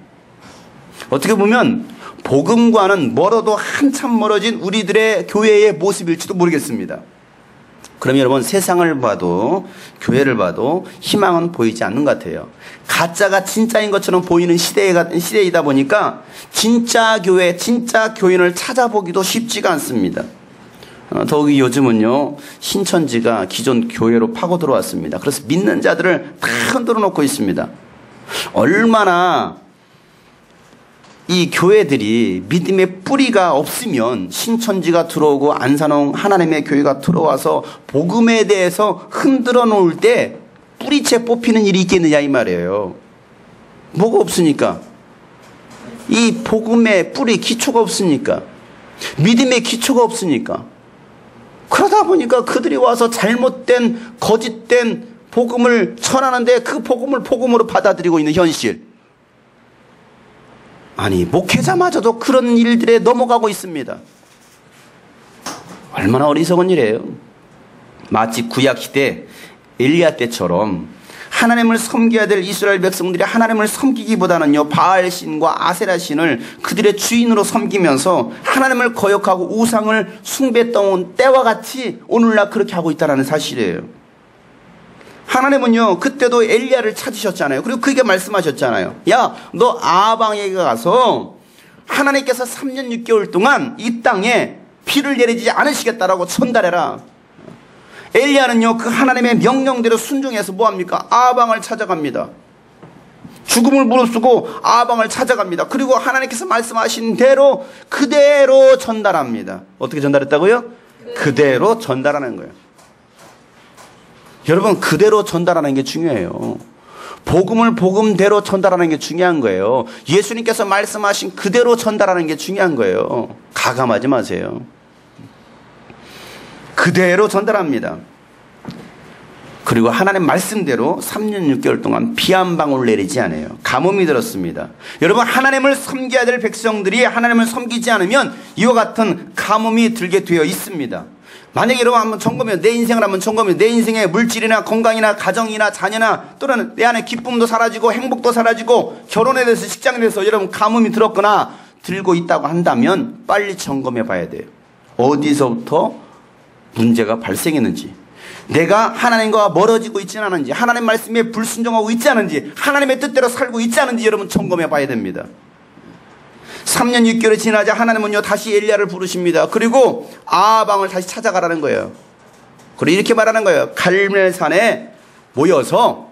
어떻게 보면 복음과는 멀어도 한참 멀어진 우리들의 교회의 모습일지도 모르겠습니다. 그럼 여러분, 세상을 봐도 교회를 봐도 희망은 보이지 않는 것 같아요. 가짜가 진짜인 것처럼 보이는 시대이다 보니까 진짜 교회, 진짜 교인을 찾아보기도 쉽지가 않습니다. 더욱이 요즘은요, 신천지가 기존 교회로 파고 들어왔습니다. 그래서 믿는 자들을 다 흔들어 놓고 있습니다. 얼마나 이 교회들이 믿음의 뿌리가 없으면 신천지가 들어오고 안산홍 하나님의 교회가 들어와서 복음에 대해서 흔들어 놓을 때 뿌리채 뽑히는 일이 있겠느냐 이 말이에요. 뭐가 없으니까. 이 복음의 뿌리 기초가 없으니까. 믿음의 기초가 없으니까. 그러다 보니까 그들이 와서 잘못된 거짓된 복음을 전하는데 그 복음을 복음으로 받아들이고 있는 현실. 아니, 목회자마저도 그런 일들에 넘어가고 있습니다. 얼마나 어리석은 일이에요. 마치 구약시대 엘리야 때처럼 하나님을 섬겨야 될 이스라엘 백성들이 하나님을 섬기기보다는요, 바알신과 아세라신을 그들의 주인으로 섬기면서 하나님을 거역하고 우상을 숭배했던 때와 같이 오늘날 그렇게 하고 있다는 사실이에요. 하나님은요, 그때도 엘리야를 찾으셨잖아요. 그리고 그에게 말씀하셨잖아요. 야, 너 아방에 가서 하나님께서 3년 6개월 동안 이 땅에 비를 내리지 않으시겠다라고 전달해라. 엘리야는요, 그 하나님의 명령대로 순종해서 뭐합니까? 아방을 찾아갑니다. 죽음을 무릅쓰고 아방을 찾아갑니다. 그리고 하나님께서 말씀하신 대로 그대로 전달합니다. 어떻게 전달했다고요? 그대로 전달하는 거예요. 여러분, 그대로 전달하는 게 중요해요. 복음을 복음대로 전달하는 게 중요한 거예요. 예수님께서 말씀하신 그대로 전달하는 게 중요한 거예요. 가감하지 마세요. 그대로 전달합니다. 그리고 하나님 말씀대로 3년 6개월 동안 비 한 방울 내리지 않아요. 가뭄이 들었습니다. 여러분, 하나님을 섬겨야 될 백성들이 하나님을 섬기지 않으면 이와 같은 가뭄이 들게 되어 있습니다. 만약에 여러분 한번 점검해요. 내 인생을 한번 점검해요. 내 인생의 물질이나 건강이나 가정이나 자녀나 또는 내 안에 기쁨도 사라지고 행복도 사라지고 결혼에 대해서 직장에 대해서 여러분 가뭄이 들었거나 들고 있다고 한다면 빨리 점검해 봐야 돼요. 어디서부터 문제가 발생했는지, 내가 하나님과 멀어지고 있지는 않은지, 하나님 말씀에 불순종하고 있지 않은지, 하나님의 뜻대로 살고 있지 않은지 여러분 점검해 봐야 됩니다. 3년 6개월이 지나자 하나님은요, 다시 엘리야를 부르십니다. 그리고 아방을 다시 찾아가라는 거예요. 그리고 이렇게 말하는 거예요. 갈멜산에 모여서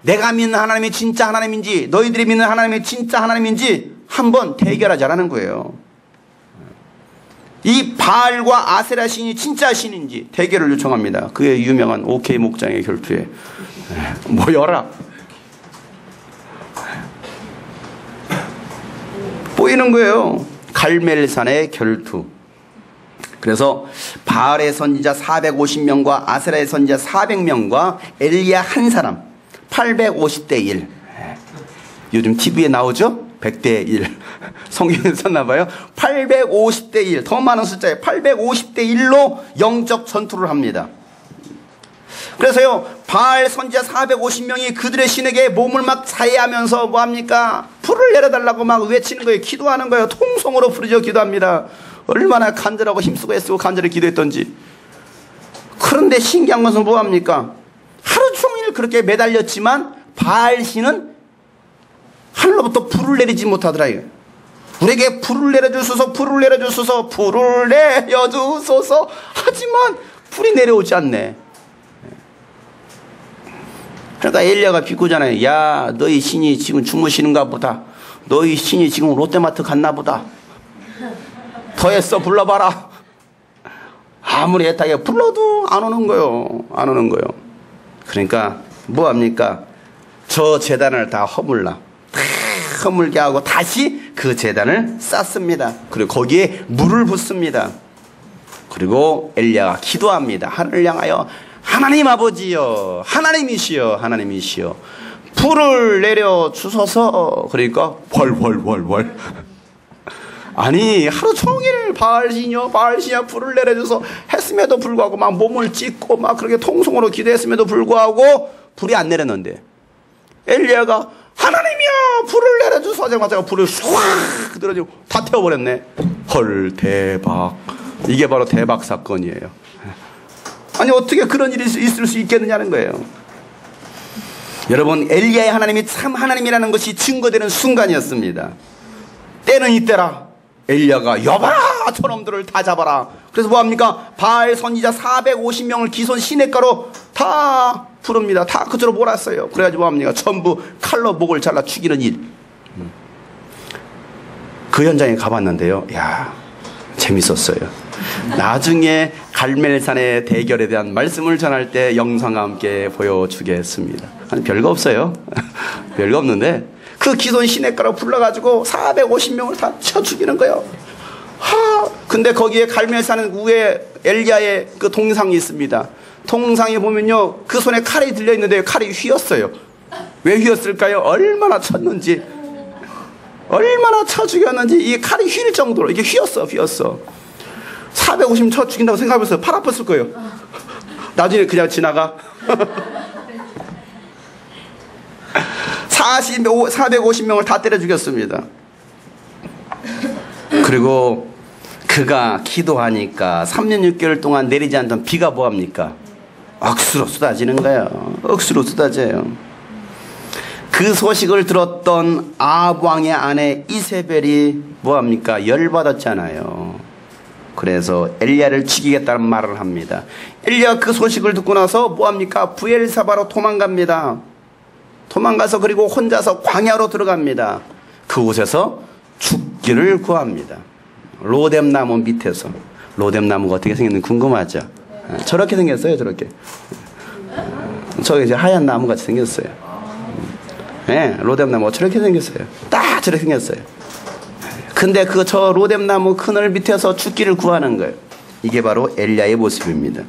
내가 믿는 하나님이 진짜 하나님인지, 너희들이 믿는 하나님이 진짜 하나님인지 한번 대결하자라는 거예요. 이 바알과 아세라 신이 진짜 신인지 대결을 요청합니다. 그의 유명한 OK 목장의 결투에 모여라. 보이는 거예요. 갈멜산의 결투. 그래서 바알의 선지자 450명과 아세라의 선지자 400명과 엘리야 한 사람 850대 1. 요즘 TV에 나오죠? 100대 1. 성경에 썼나봐요. 850대 1. 더 많은 숫자에 850대 1로 영적 전투를 합니다. 그래서요, 바알 선지자 450명이 그들의 신에게 몸을 막 자해하면서 뭐합니까? 불을 내려달라고 막 외치는 거예요. 기도하는 거예요. 통성으로 부르짖어 기도합니다. 얼마나 간절하고 힘쓰고 애쓰고 간절히 기도했던지. 그런데 신기한 것은 뭐합니까? 하루 종일 그렇게 매달렸지만 바알 신은 하늘로부터 불을 내리지 못하더라. 우리에게 불을 내려주소서, 불을 내려주소서, 불을 내려주소서. 하지만 불이 내려오지 않네. 그러니까 엘리야가 비꼬잖아요. 야, 너희 신이 지금 주무시는가 보다. 너희 신이 지금 롯데마트 갔나 보다. 더했어, 불러봐라. 아무리 애타게 불러도 안 오는 거요. 안 오는 거요. 그러니까 뭐합니까? 저 제단을 다 허물라. 다 허물게 하고 다시 그 제단을 쌓습니다. 그리고 거기에 물을 붓습니다. 그리고 엘리야가 기도합니다. 하늘을 향하여 하나님 아버지여, 하나님이시여, 하나님이시여, 불을 내려 주소서. 그러니까 벌벌벌벌. 아니 하루 종일 바알시냐 불을 내려줘서 했음에도 불구하고 막 몸을 찢고 막 그렇게 통성으로 기도했음에도 불구하고 불이 안 내렸는데 엘리야가 하나님이여 불을 내려주소 하자마자 불을 슉 들어지고 다 태워버렸네. 헐, 대박. 이게 바로 대박 사건이에요. 아니 어떻게 그런 일이 있을 수 있겠느냐는 거예요. 여러분, 엘리야의 하나님이 참 하나님이라는 것이 증거되는 순간이었습니다. 때는 이때라. 엘리야가 여봐라, 저놈들을 다 잡아라. 그래서 뭐합니까? 바알 선지자 450명을 기손 시냇가로 다 부릅니다. 다 그쪽으로 몰았어요. 그래가지고 뭐합니까? 전부 칼로 목을 잘라 죽이는 일. 그 현장에 가봤는데요. 야, 재밌었어요. 나중에 갈멜산의 대결에 대한 말씀을 전할 때 영상과 함께 보여주겠습니다. 아니, 별거 없어요. 별거 없는데 그 기손 시냇가로 불러가지고 450명을 다 쳐 죽이는 거예요. 근데 거기에 갈멜산 위에 엘리야의 그 동상이 있습니다. 동상에 보면요, 그 손에 칼이 들려있는데 칼이 휘었어요. 왜 휘었을까요? 얼마나 쳤는지, 얼마나 쳐 죽였는지 이 칼이 휘일 정도로 이게 휘었어. 450 쳐 죽인다고 생각하면서 팔 아팠을 거예요. 나중에 그냥 지나가. 450명을 다 때려 죽였습니다. 그리고 그가 기도하니까 3년 6개월 동안 내리지 않던 비가 뭐합니까? 억수로 쏟아지는 거예요. 억수로 쏟아져요. 그 소식을 들었던 아합 왕의 아내 이세벨이 뭐합니까? 열받았잖아요. 그래서 엘리야를 죽이겠다는 말을 합니다. 엘리야 그 소식을 듣고 나서 뭐합니까? 부엘사바로 도망갑니다. 도망가서 그리고 혼자서 광야로 들어갑니다. 그곳에서 죽기를 구합니다. 로뎀나무 밑에서. 로뎀나무가 어떻게 생겼는지 궁금하죠? 저렇게 생겼어요. 저렇게. 저기 이제 하얀 나무같이 생겼어요. 네, 로뎀나무가 저렇게 생겼어요. 딱 저렇게 생겼어요. 근데 그 저 로뎀나무 그늘 밑에서 죽기를 구하는 거예요. 이게 바로 엘리야의 모습입니다.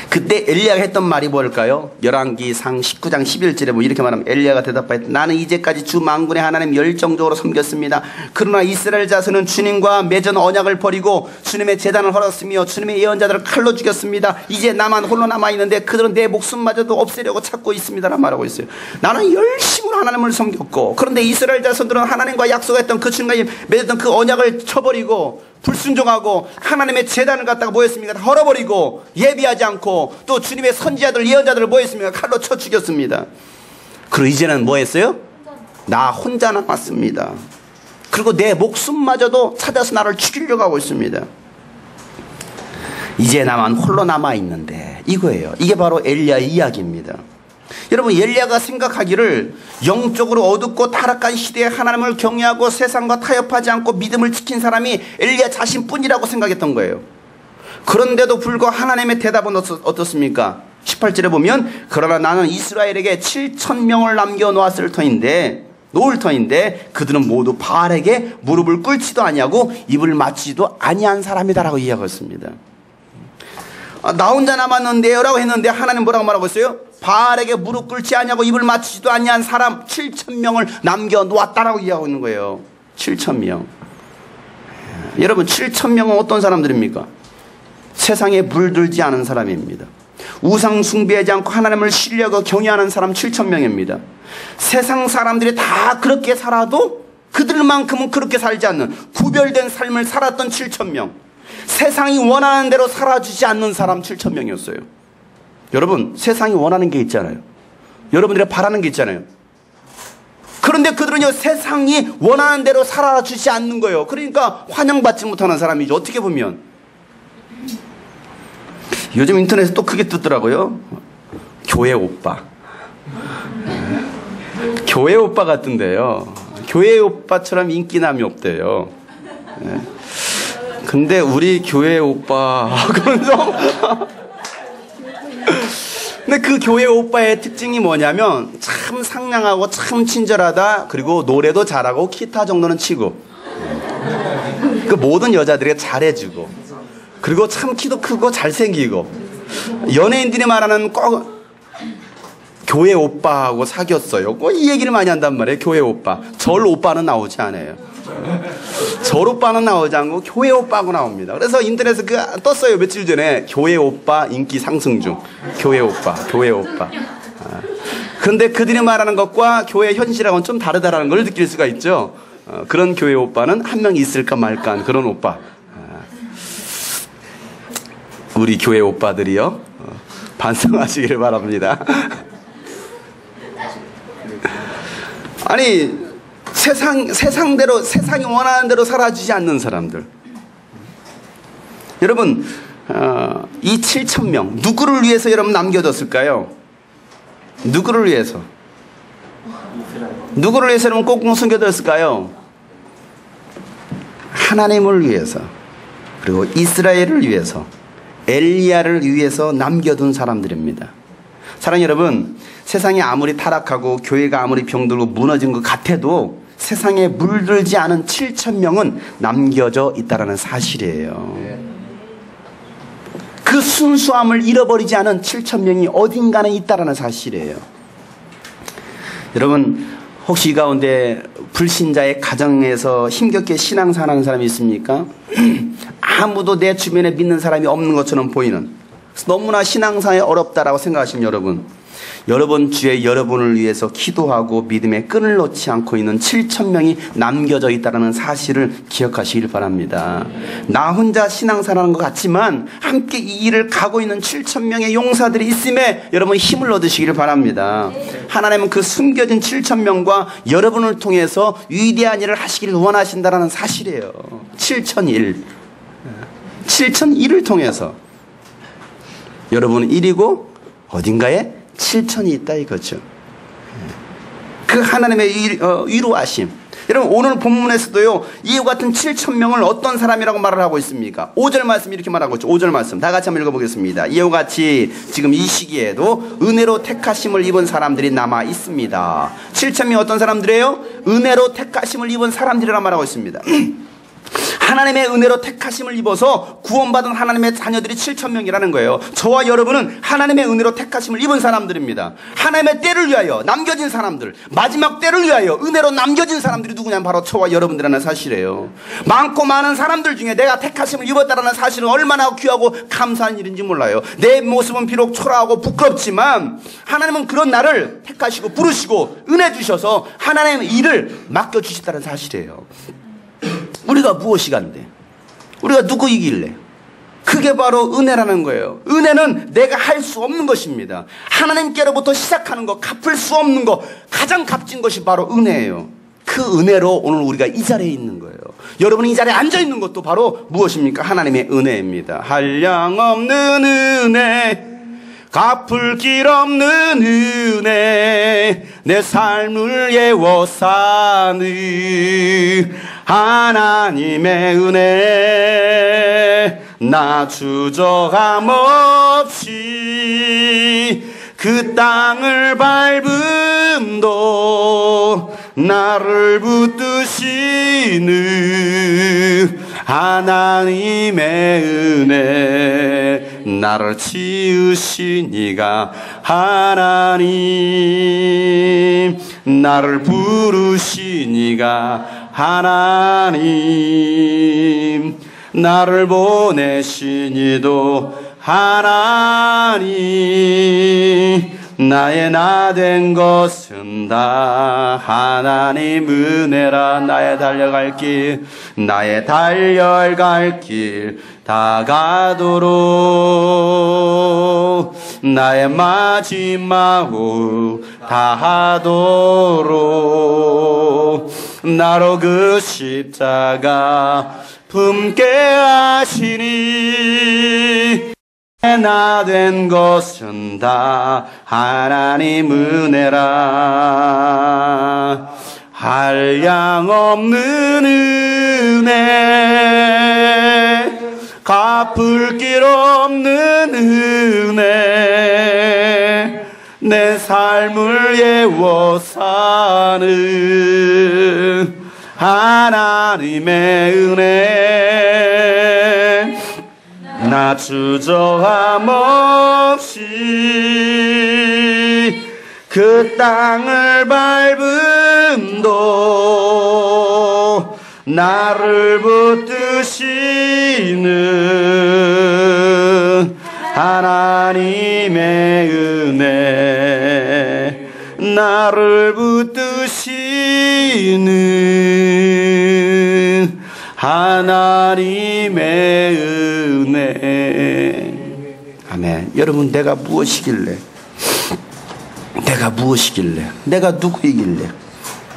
그때 엘리야가 했던 말이 뭘까요? 열왕기상 19장 11절에 뭐 이렇게 말하면 엘리야가 대답하였다. 나는 이제까지 주 만군의 하나님 열정적으로 섬겼습니다. 그러나 이스라엘 자손은 주님과 맺은 언약을 버리고 주님의 제단을 헐었으며 주님의 예언자들을 칼로 죽였습니다. 이제 나만 홀로 남아있는데 그들은 내 목숨마저도 없애려고 찾고 있습니다 라고 말하고 있어요. 나는 열심으로 하나님을 섬겼고, 그런데 이스라엘 자손들은 하나님과 약속했던 그 주님과 맺었던 그 언약을 쳐버리고 불순종하고 하나님의 제단을 갖다가 뭐 했습니까? 다 헐어버리고 예비하지 않고 또 주님의 선지자들 예언자들을 뭐 했습니까? 칼로 쳐 죽였습니다. 그리고 이제는 뭐 했어요? 나 혼자 남았습니다. 그리고 내 목숨마저도 찾아서 나를 죽이려고 하고 있습니다. 이제 나만 홀로 남아있는데, 이거예요. 이게 바로 엘리야의 이야기입니다. 여러분, 엘리야가 생각하기를 영적으로 어둡고 타락한 시대에 하나님을 경외하고 세상과 타협하지 않고 믿음을 지킨 사람이 엘리야 자신뿐이라고 생각했던 거예요. 그런데도 불구하고 하나님의 대답은 어떻습니까? 18절에 보면 그러나 나는 이스라엘에게 7,000명을 남겨놓았을 놓을 터인데 그들은 모두 바알에게 무릎을 꿇지도 아니하고 입을 맞추지도 아니한 사람이다라고 이야기했습니다. 나 혼자 남았는데요 라고 했는데 하나님 뭐라고 말하고 있어요? 바알에게 무릎 꿇지 아니하고 입을 맞추지도 아니한 사람 7,000명을 남겨놓았다라고 이야기하고 있는 거예요. 7,000명. 여러분, 7,000명은 어떤 사람들입니까? 세상에 물들지 않은 사람입니다. 우상 숭배하지 않고 하나님을 신뢰하고 경외하는 사람 7,000명입니다. 세상 사람들이 다 그렇게 살아도 그들만큼은 그렇게 살지 않는 구별된 삶을 살았던 7,000명. 세상이 원하는 대로 살아주지 않는 사람 7,000명이었어요. 여러분, 세상이 원하는 게 있잖아요. 여러분들이 바라는 게 있잖아요. 그런데 그들은요, 세상이 원하는 대로 살아주지 않는 거예요. 그러니까 환영받지 못하는 사람이죠. 어떻게 보면. 요즘 인터넷에 또 크게 뜨더라고요. 교회 오빠. 교회 오빠 같은데요. 교회 오빠처럼 인기남이 없대요. 근데 우리 교회 오빠 그러면서 근데 그 교회 오빠의 특징이 뭐냐면 참 상냥하고 참 친절하다. 그리고 노래도 잘하고 기타 정도는 치고 그 모든 여자들에게 잘해주고 그리고 참 키도 크고 잘생기고 연예인들이 말하는 꼭 교회 오빠하고 사귀었어요. 꼭 이 얘기를 많이 한단 말이에요. 교회 오빠. 절 오빠는 나오지 않아요. 절 오빠는 나오지 않고 교회 오빠하고 나옵니다. 그래서 인터넷에 떴어요. 며칠 전에 교회 오빠 인기 상승 중. 교회 오빠, 교회 오빠. 그런데 그들이 말하는 것과 교회 현실하고는 좀 다르다라는 걸 느낄 수가 있죠. 그런 교회 오빠는 한 명 있을까 말까 한 그런 오빠. 우리 교회 오빠들이요. 반성하시기를 바랍니다. 아니 세상대로 세상이 원하는 대로 살아주지 않는 사람들. 여러분 이 7,000명 누구를 위해서 여러분 남겨뒀을까요? 누구를 위해서? 누구를 위해서 여러분 꽁꽁 숨겨뒀을까요? 하나님을 위해서, 그리고 이스라엘을 위해서, 엘리야를 위해서 남겨둔 사람들입니다. 사랑하는 여러분, 세상이 아무리 타락하고 교회가 아무리 병들고 무너진 것 같아도 세상에 물들지 않은 7,000명은 남겨져 있다는 사실이에요. 그 순수함을 잃어버리지 않은 7,000명이 어딘가는 있다는 사실이에요. 여러분, 혹시 이 가운데 불신자의 가정에서 힘겹게 신앙생활하는 사람이 있습니까? 아무도 내 주변에 믿는 사람이 없는 것처럼 보이는, 너무나 신앙생활이 어렵다라고 생각하시면 여러분 주에 여러분을 위해서 기도하고 믿음의 끈을 놓지 않고 있는 7,000명이 남겨져 있다는 사실을 기억하시길 바랍니다. 나 혼자 신앙생활하는 것 같지만 함께 이 일을 가고 있는 7,000명의 용사들이 있음에 여러분 힘을 얻으시길 바랍니다. 하나님은 그 숨겨진 7,000명과 여러분을 통해서 위대한 일을 하시기를 원하신다는 사실이에요. 7,001을 통해서 여러분은 1이고 어딘가에 7,000이 있다 이거죠. 그 하나님의 위로하심. 여러분, 오늘 본문에서도요, 이와 같은 7,000명을 어떤 사람이라고 말을 하고 있습니까? 5절 말씀 이렇게 말하고 있죠. 5절 말씀 다 같이 한번 읽어보겠습니다. 이와 같이 지금 이 시기에도 은혜로 택하심을 입은 사람들이 남아 있습니다. 7,000명이 어떤 사람들이에요? 은혜로 택하심을 입은 사람들이라고 말하고 있습니다. 하나님의 은혜로 택하심을 입어서 구원받은 하나님의 자녀들이 7,000명이라는 거예요. 저와 여러분은 하나님의 은혜로 택하심을 입은 사람들입니다. 하나님의 때를 위하여 남겨진 사람들, 마지막 때를 위하여 은혜로 남겨진 사람들이 누구냐면 바로 저와 여러분들이라는 사실이에요. 많고 많은 사람들 중에 내가 택하심을 입었다는 사실은 얼마나 귀하고 감사한 일인지 몰라요. 내 모습은 비록 초라하고 부끄럽지만 하나님은 그런 나를 택하시고 부르시고 은혜 주셔서 하나님의 일을 맡겨주셨다는 사실이에요. 우리가 무엇이 간데? 우리가 누구이길래? 그게 바로 은혜라는 거예요. 은혜는 내가 할 수 없는 것입니다. 하나님께로부터 시작하는 것, 갚을 수 없는 것, 가장 값진 것이 바로 은혜예요. 그 은혜로 오늘 우리가 이 자리에 있는 거예요. 여러분이 이 자리에 앉아있는 것도 바로 무엇입니까? 하나님의 은혜입니다. 한량없는 은혜, 갚을 길 없는 은혜, 내 삶을 예워사는 하나님의 은혜, 나 주저함 없이 그 땅을 밟음도 나를 붙드시는 하나님의 은혜, 나를 지으시니가 하나님, 나를 부르시니가 하나님, 나를 보내시니도 하나님, 나의 나 된 것은 다 하나님 은혜라. 나의 달려갈 길, 나의 달려갈 길 다 가도록, 나의 마지막 호 다하도록 나로 그 십자가 품게 하시니 나 된 것은 다 하나님 은혜라. 한량없는 은혜, 갚을 길 없는 은혜, 내 삶을 예워 사는 하나님의 은혜. 나 주저함 없이 그 땅을 밟음도 나를 붙드시는 하나님의 은혜, 나를 붙드시는 하나님의 은혜. 아멘. 여러분, 내가 무엇이길래, 내가 누구이길래.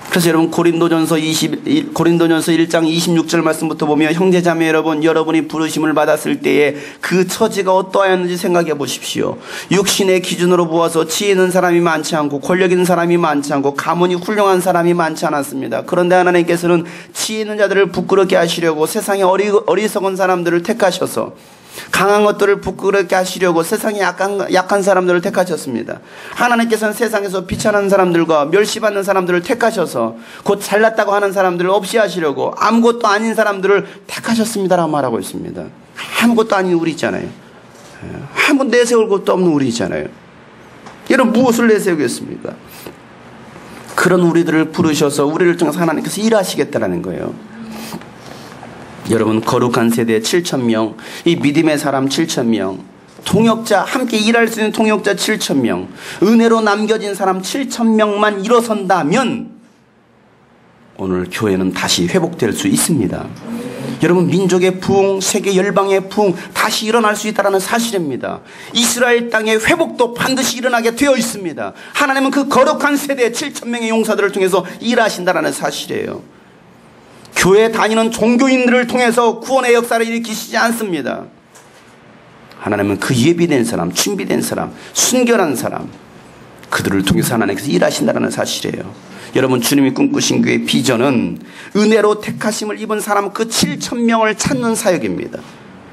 그래서 여러분, 고린도전서 1장 26절 말씀부터 보면, 형제자매 여러분, 여러분이 부르심을 받았을 때에 그 처지가 어떠하였는지 생각해 보십시오. 육신의 기준으로 보아서 지혜 있는 사람이 많지 않고 권력 있는 사람이 많지 않고 가문이 훌륭한 사람이 많지 않았습니다. 그런데 하나님께서는 지혜 있는 자들을 부끄럽게 하시려고 세상에 어리석은 사람들을 택하셔서 강한 것들을 부끄럽게 하시려고 세상에 약한 사람들을 택하셨습니다. 하나님께서는 세상에서 비천한 사람들과 멸시받는 사람들을 택하셔서 곧 잘났다고 하는 사람들을 없이 하시려고 아무것도 아닌 사람들을 택하셨습니다라고 말하고 있습니다. 아무것도 아닌 우리 있잖아요. 아무 내세울 것도 없는 우리 있잖아요. 여러분, 무엇을 내세우겠습니까? 그런 우리들을 부르셔서 우리를 통해서 하나님께서 일하시겠다라는 거예요. 여러분, 거룩한 세대 7,000명, 이 믿음의 사람 7,000명, 통역자, 함께 일할 수 있는 통역자 7,000명, 은혜로 남겨진 사람 7,000명만 일어선다면 오늘 교회는 다시 회복될 수 있습니다. 여러분, 민족의 부흥, 세계 열방의 부흥 다시 일어날 수 있다는 사실입니다. 이스라엘 땅의 회복도 반드시 일어나게 되어 있습니다. 하나님은 그 거룩한 세대 7,000명의 용사들을 통해서 일하신다는 사실이에요. 교회 다니는 종교인들을 통해서 구원의 역사를 일으키시지 않습니다. 하나님은 그 예비된 사람, 준비된 사람, 순결한 사람, 그들을 통해서 하나님께서 일하신다는 사실이에요. 여러분, 주님이 꿈꾸신 교회의 비전은 은혜로 택하심을 입은 사람 그 7,000명을 찾는 사역입니다.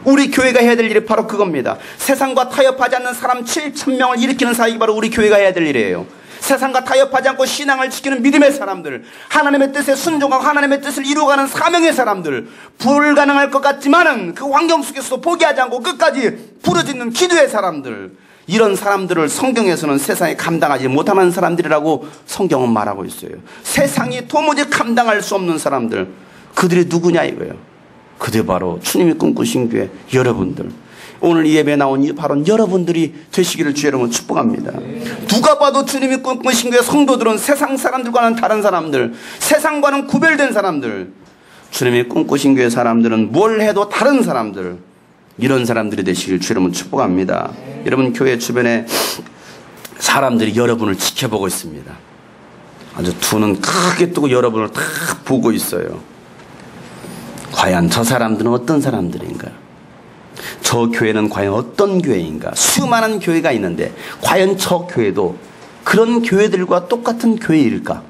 우리 교회가 해야 될 일이 바로 그겁니다. 세상과 타협하지 않는 사람 7,000명을 일으키는 사역이 바로 우리 교회가 해야 될 일이에요. 세상과 타협하지 않고 신앙을 지키는 믿음의 사람들, 하나님의 뜻에 순종하고 하나님의 뜻을 이루어가는 사명의 사람들, 불가능할 것 같지만은 그 환경 속에서도 포기하지 않고 끝까지 부르짖는 기도의 사람들, 이런 사람들을 성경에서는 세상에 감당하지 못하는 사람들이라고 성경은 말하고 있어요. 세상이 도무지 감당할 수 없는 사람들, 그들이 누구냐 이거예요. 그들 바로 주님이 꿈꾸신 교회 여러분들, 오늘 이 예배에 나온 바로 여러분들이 되시기를 주 여러분 축복합니다. 누가 봐도 주님이 꿈꾸신 교회 성도들은 세상 사람들과는 다른 사람들, 세상과는 구별된 사람들, 주님이 꿈꾸신 교회 사람들은 뭘 해도 다른 사람들, 이런 사람들이 되시길 주 여러분 축복합니다. 여러분, 교회 주변에 사람들이 여러분을 지켜보고 있습니다. 아주 두 눈 크게 뜨고 여러분을 다 보고 있어요. 과연 저 사람들은 어떤 사람들인가? 저 교회는 과연 어떤 교회인가? 수많은 교회가 있는데 과연 저 교회도 그런 교회들과 똑같은 교회일까?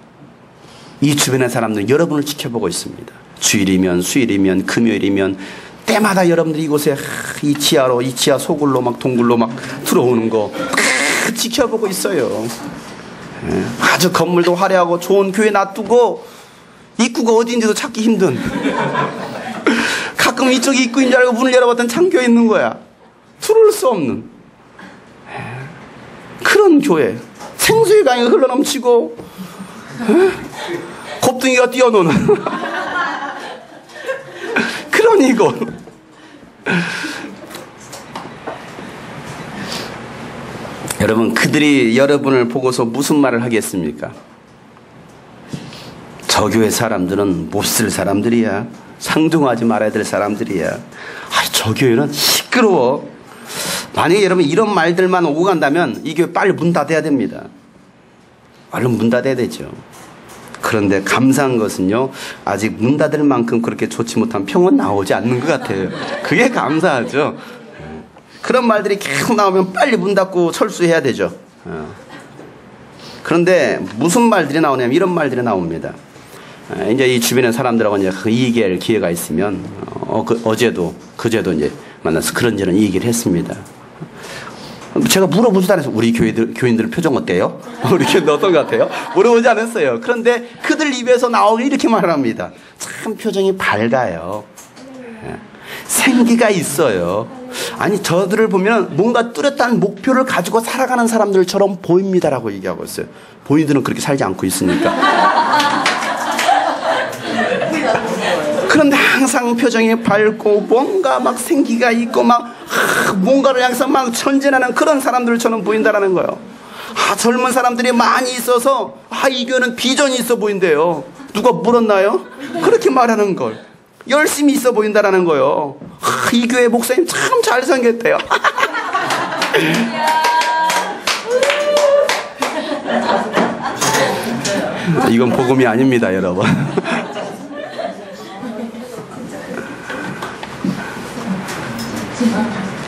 이 주변의 사람들은 여러분을 지켜보고 있습니다. 주일이면 수일이면 금요일이면 때마다 여러분들이 이곳에 이 지하로, 이 지하 소굴로 막 동굴로 막 들어오는 거 지켜보고 있어요. 아주 건물도 화려하고 좋은 교회 놔두고 입구가 어디인지도 찾기 힘든, 가끔 이쪽이 입구인 줄 알고 문을 열어봤더니 잠겨 있는 거야. 들어올 수 없는 그런 교회. 생수의 강이 흘러넘치고 곱둥이가 뛰어노는 그런 이곳. 여러분, 그들이 여러분을 보고서 무슨 말을 하겠습니까? 저 교회 사람들은 몹쓸 사람들이야. 상종하지 말아야 될 사람들이야. 저 교회는 시끄러워. 만약에 여러분 이런 말들만 오고 간다면 이 교회 빨리 문 닫아야 됩니다. 얼른 문 닫아야 되죠. 그런데 감사한 것은요, 아직 문 닫을 만큼 그렇게 좋지 못한 평은 나오지 않는 것 같아요. 그게 감사하죠. 그런 말들이 계속 나오면 빨리 문 닫고 철수해야 되죠. 그런데 무슨 말들이 나오냐면 이런 말들이 나옵니다. 이제 이 주변의 사람들하고 이제 얘기할 기회가 있으면 그제도 이제 만나서 그런저런 얘기를 했습니다. 제가 물어보지도 않았어요. 우리 교인들 표정 어때요? 우리 교인들 어떤 것 같아요? 물어보지 않았어요. 그런데 그들 입에서 나오기 이렇게 말을 합니다. 참 표정이 밝아요. 생기가 있어요. 아니, 저들을 보면 뭔가 뚜렷한 목표를 가지고 살아가는 사람들처럼 보입니다라고 얘기하고 있어요. 본인들은 그렇게 살지 않고 있으니까. 그런데 항상 표정이 밝고 뭔가 막 생기가 있고 막 뭔가를 향해서 막 전진하는 그런 사람들처럼 보인다라는 거예요. 젊은 사람들이 많이 있어서 이 교회는 비전이 있어 보인대요. 누가 물었나요? 그렇게 말하는 걸. 열심히 있어 보인다라는 거예요. 이 교회 목사님 참 잘생겼대요. 이건 복음이 아닙니다, 여러분.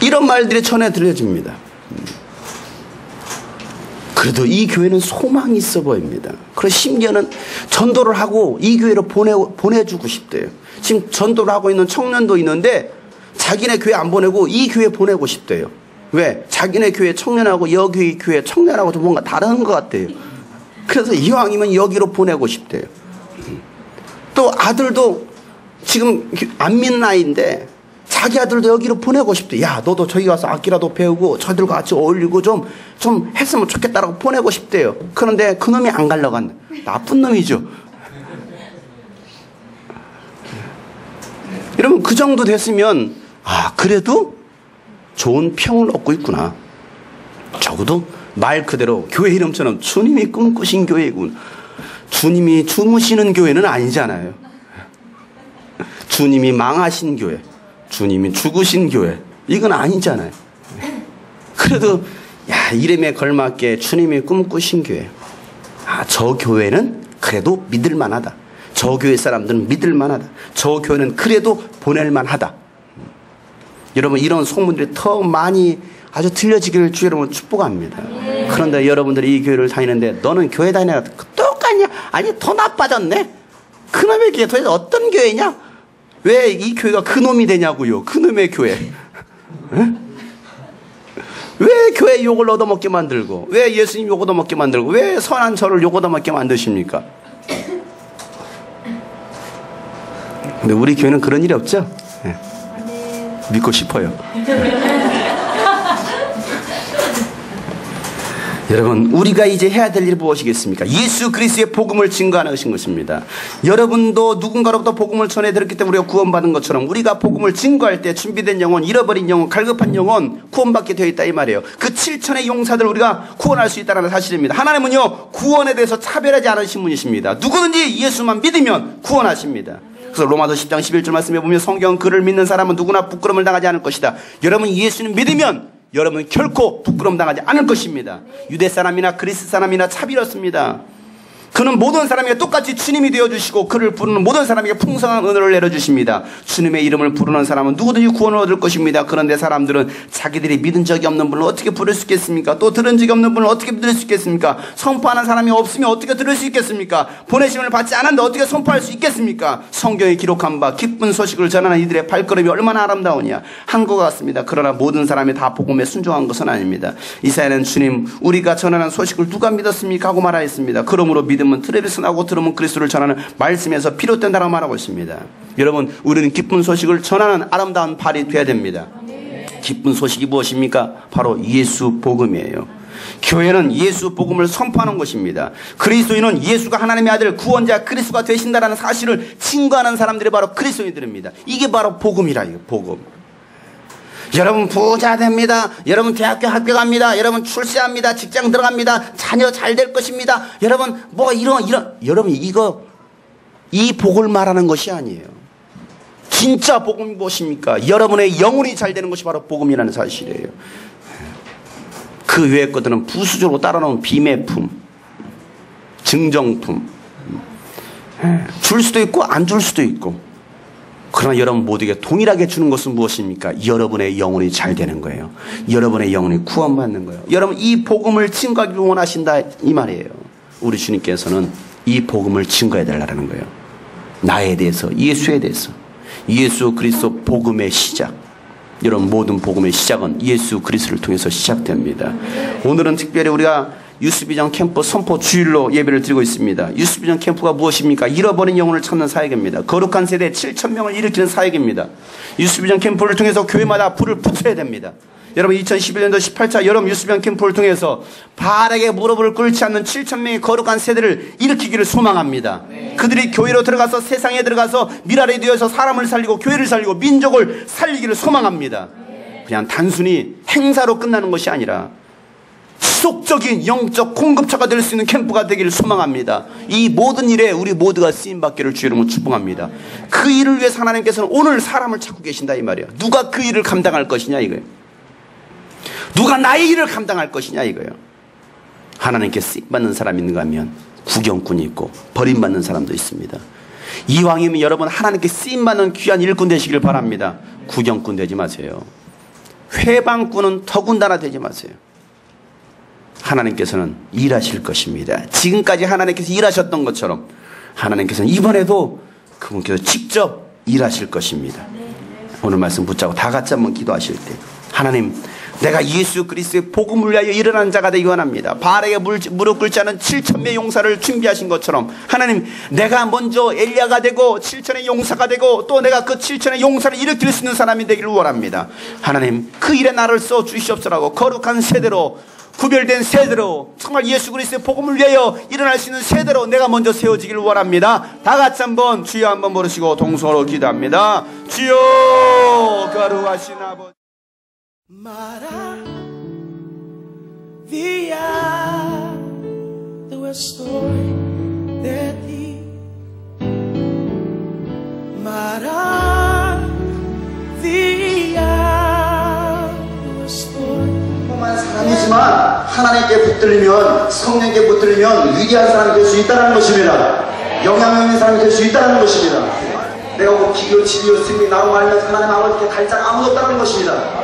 이런 말들이 전해 들려집니다. 그래도 이 교회는 소망이 있어 보입니다. 그래서 심지어는 전도를 하고 이 교회로 보내주고 싶대요. 지금 전도를 하고 있는 청년도 있는데 자기네 교회 안 보내고 이 교회 보내고 싶대요. 왜? 자기네 교회 청년하고 여기 교회 청년하고 좀 뭔가 다른 것 같대요. 그래서 이왕이면 여기로 보내고 싶대요. 또 아들도 지금 안 믿는 나이인데 자기 아들도 여기로 보내고 싶대. 야, 너도 저기 가서 악기라도 배우고 저들과 같이 어울리고 좀 했으면 좋겠다라고 보내고 싶대요. 그런데 그놈이 안 가려고 한다. 나쁜 놈이죠. 여러분, 그 정도 됐으면 그래도 좋은 평을 얻고 있구나. 적어도 말 그대로 교회 이름처럼 주님이 꿈꾸신 교회군. 주님이 주무시는 교회는 아니잖아요. 주님이 망하신 교회, 주님이 죽으신 교회, 이건 아니잖아요. 그래도 이름에 걸맞게 주님이 꿈꾸신 교회, 저 교회는 그래도 믿을 만하다. 저 교회 사람들은 믿을 만하다. 저 교회는 그래도 보낼 만하다. 여러분, 이런 소문들이 더 많이 아주 들려지기를 주 여러분 축복합니다. 그런데 여러분들이 이 교회를 다니는데 너는 교회 다니냐? 똑같냐? 아니, 더 나빠졌네. 그놈의 교회 도대체 어떤 교회냐? 왜 이 교회가 그놈이 되냐고요? 그놈의 교회. 왜 교회 욕을 얻어먹게 만들고, 왜 예수님 욕 얻어먹게 만들고, 왜 선한 저를 욕 얻어먹게 만드십니까? 근데 우리 교회는 그런 일이 없죠? 네. 믿고 싶어요. 여러분, 우리가 이제 해야 될 일이 무엇이겠습니까? 예수 그리스도의 복음을 증거하는 것입니다. 여러분도 누군가로부터 복음을 전해드렸기 때문에 우리가 구원받은 것처럼 우리가 복음을 증거할 때 준비된 영혼, 잃어버린 영혼, 갈급한 영혼 구원받게 되어 있다 이 말이에요. 그 7천의 용사들 우리가 구원할 수 있다는 사실입니다. 하나님은요, 구원에 대해서 차별하지 않으신 분이십니다. 누구든지 예수만 믿으면 구원하십니다. 그래서 로마서 10장 11절 말씀에 보면 성경 그를 믿는 사람은 누구나 부끄러움을 당하지 않을 것이다. 여러분, 예수는 믿으면 여러분 결코 부끄러움 당하지 않을 것입니다. 유대 사람이나 그리스 사람이나 차별 없습니다. 그는 모든 사람에게 똑같이 주님이 되어주시고 그를 부르는 모든 사람에게 풍성한 은혜를 내려주십니다. 주님의 이름을 부르는 사람은 누구든지 구원을 얻을 것입니다. 그런데 사람들은 자기들이 믿은 적이 없는 분을 어떻게 부를 수 있겠습니까? 또 들은 적이 없는 분을 어떻게 들을 수 있겠습니까? 선포하는 사람이 없으면 어떻게 들을 수 있겠습니까? 보내심을 받지 않았는데 어떻게 선포할 수 있겠습니까? 성경에 기록한 바 기쁜 소식을 전하는 이들의 발걸음이 얼마나 아름다우냐 한 것 같습니다. 그러나 모든 사람이 다 복음에 순종한 것은 아닙니다. 이사야는 주님, 우리가 전하는 소식을 누가 믿었습니까? 하고 말하였습니다. 그러므로 믿음은 틀에 비선하고 들으면 그리스도를 전하는 말씀에서 비롯된다라고 말하고 있습니다. 여러분, 우리는 기쁜 소식을 전하는 아름다운 발이 되어야 됩니다. 기쁜 소식이 무엇입니까? 바로 예수 복음이에요. 교회는 예수 복음을 선포하는 것입니다. 그리스도인은 예수가 하나님의 아들 구원자 그리스도가 되신다라는 사실을 증거하는 사람들이 바로 그리스도인들입니다. 이게 바로 복음이라요. 복음. 여러분 부자 됩니다. 여러분 대학교 합격합니다. 여러분 출세합니다. 직장 들어갑니다. 자녀 잘 될 것입니다. 여러분 뭐 이런 여러분 이 복을 말하는 것이 아니에요. 진짜 복음이 무엇입니까? 여러분의 영혼이 잘 되는 것이 바로 복음이라는 사실이에요. 그 외의 것들은 부수적으로 따라놓은 비매품, 증정품, 줄 수도 있고 안 줄 수도 있고. 그러나 여러분 모두에게 동일하게 주는 것은 무엇입니까? 여러분의 영혼이 잘 되는 거예요. 여러분의 영혼이 구원받는 거예요. 여러분 이 복음을 증거하기를 원하신다 이 말이에요. 우리 주님께서는 이 복음을 증거해 달라는 거예요. 나에 대해서, 예수에 대해서. 예수 그리스도 복음의 시작. 여러분 모든 복음의 시작은 예수 그리스도를 통해서 시작됩니다. 오늘은 특별히 우리가 유스비전 캠프 선포 주일로 예배를 드리고 있습니다. 유스비전 캠프가 무엇입니까? 잃어버린 영혼을 찾는 사역입니다. 거룩한 세대 7,000명을 일으키는 사역입니다. 유스비전 캠프를 통해서 교회마다 불을 붙여야 됩니다. 여러분 2011년도 18차 여름 유스비전 캠프를 통해서 바알에게 무릎을 꿇지 않는 7,000명의 거룩한 세대를 일으키기를 소망합니다. 그들이 교회로 들어가서 세상에 들어가서 미라레디오에서 사람을 살리고 교회를 살리고 민족을 살리기를 소망합니다. 그냥 단순히 행사로 끝나는 것이 아니라 지속적인 영적 공급처가 될 수 있는 캠프가 되기를 소망합니다. 이 모든 일에 우리 모두가 쓰임받기를 주의 이름으로 축복합니다. 그 일을 위해서 하나님께서는 오늘 사람을 찾고 계신다 이 말이에요. 누가 그 일을 감당할 것이냐 이거예요. 누가 나의 일을 감당할 것이냐 이거예요. 하나님께 쓰임받는 사람이 있는가 하면 구경꾼이 있고 버림받는 사람도 있습니다. 이왕이면 여러분 하나님께 쓰임받는 귀한 일꾼 되시길 바랍니다. 구경꾼 되지 마세요. 회방꾼은 더군다나 되지 마세요. 하나님께서는 일하실 것입니다. 지금까지 하나님께서 일하셨던 것처럼 하나님께서는 이번에도 그분께서 직접 일하실 것입니다. 오늘 말씀 붙잡고 다 같이 한번 기도하실 때 하나님 내가 예수 그리스도의 복음을 위하여 일어나는 자가 되기 원합니다. 바알에게 무릎 꿇지 않은 7,000명의 용사를 준비하신 것처럼 하나님 내가 먼저 엘리야가 되고 7,000의 용사가 되고 또 내가 그 7,000의 용사를 일으킬 수 있는 사람이 되기를 원합니다. 하나님 그 일에 나를 써 주시옵소라고 거룩한 세대로 구별된 세대로 정말 예수 그리스도의 복음을 위하여 일어날 수 있는 세대로 내가 먼저 세워지기를 원합니다. 다 같이 한번 주여 한번 부르시고 동성으로 기도합니다. 주여 거룩하신 아버지 Maravilla tu estoy de ti. Maravilla tu estoy. 평범한 사람이지만 하나님께 붙들리면 성령께 붙들리면 위대한 사람이 될 수 있다는 것입니다. 영향력 있는 사람이 될 수 있다는 것입니다. 내가 뭐 기교, 진료, 승리, 나로 말면서 하나님 아버지께 달장 아무도 없다는 것입니다.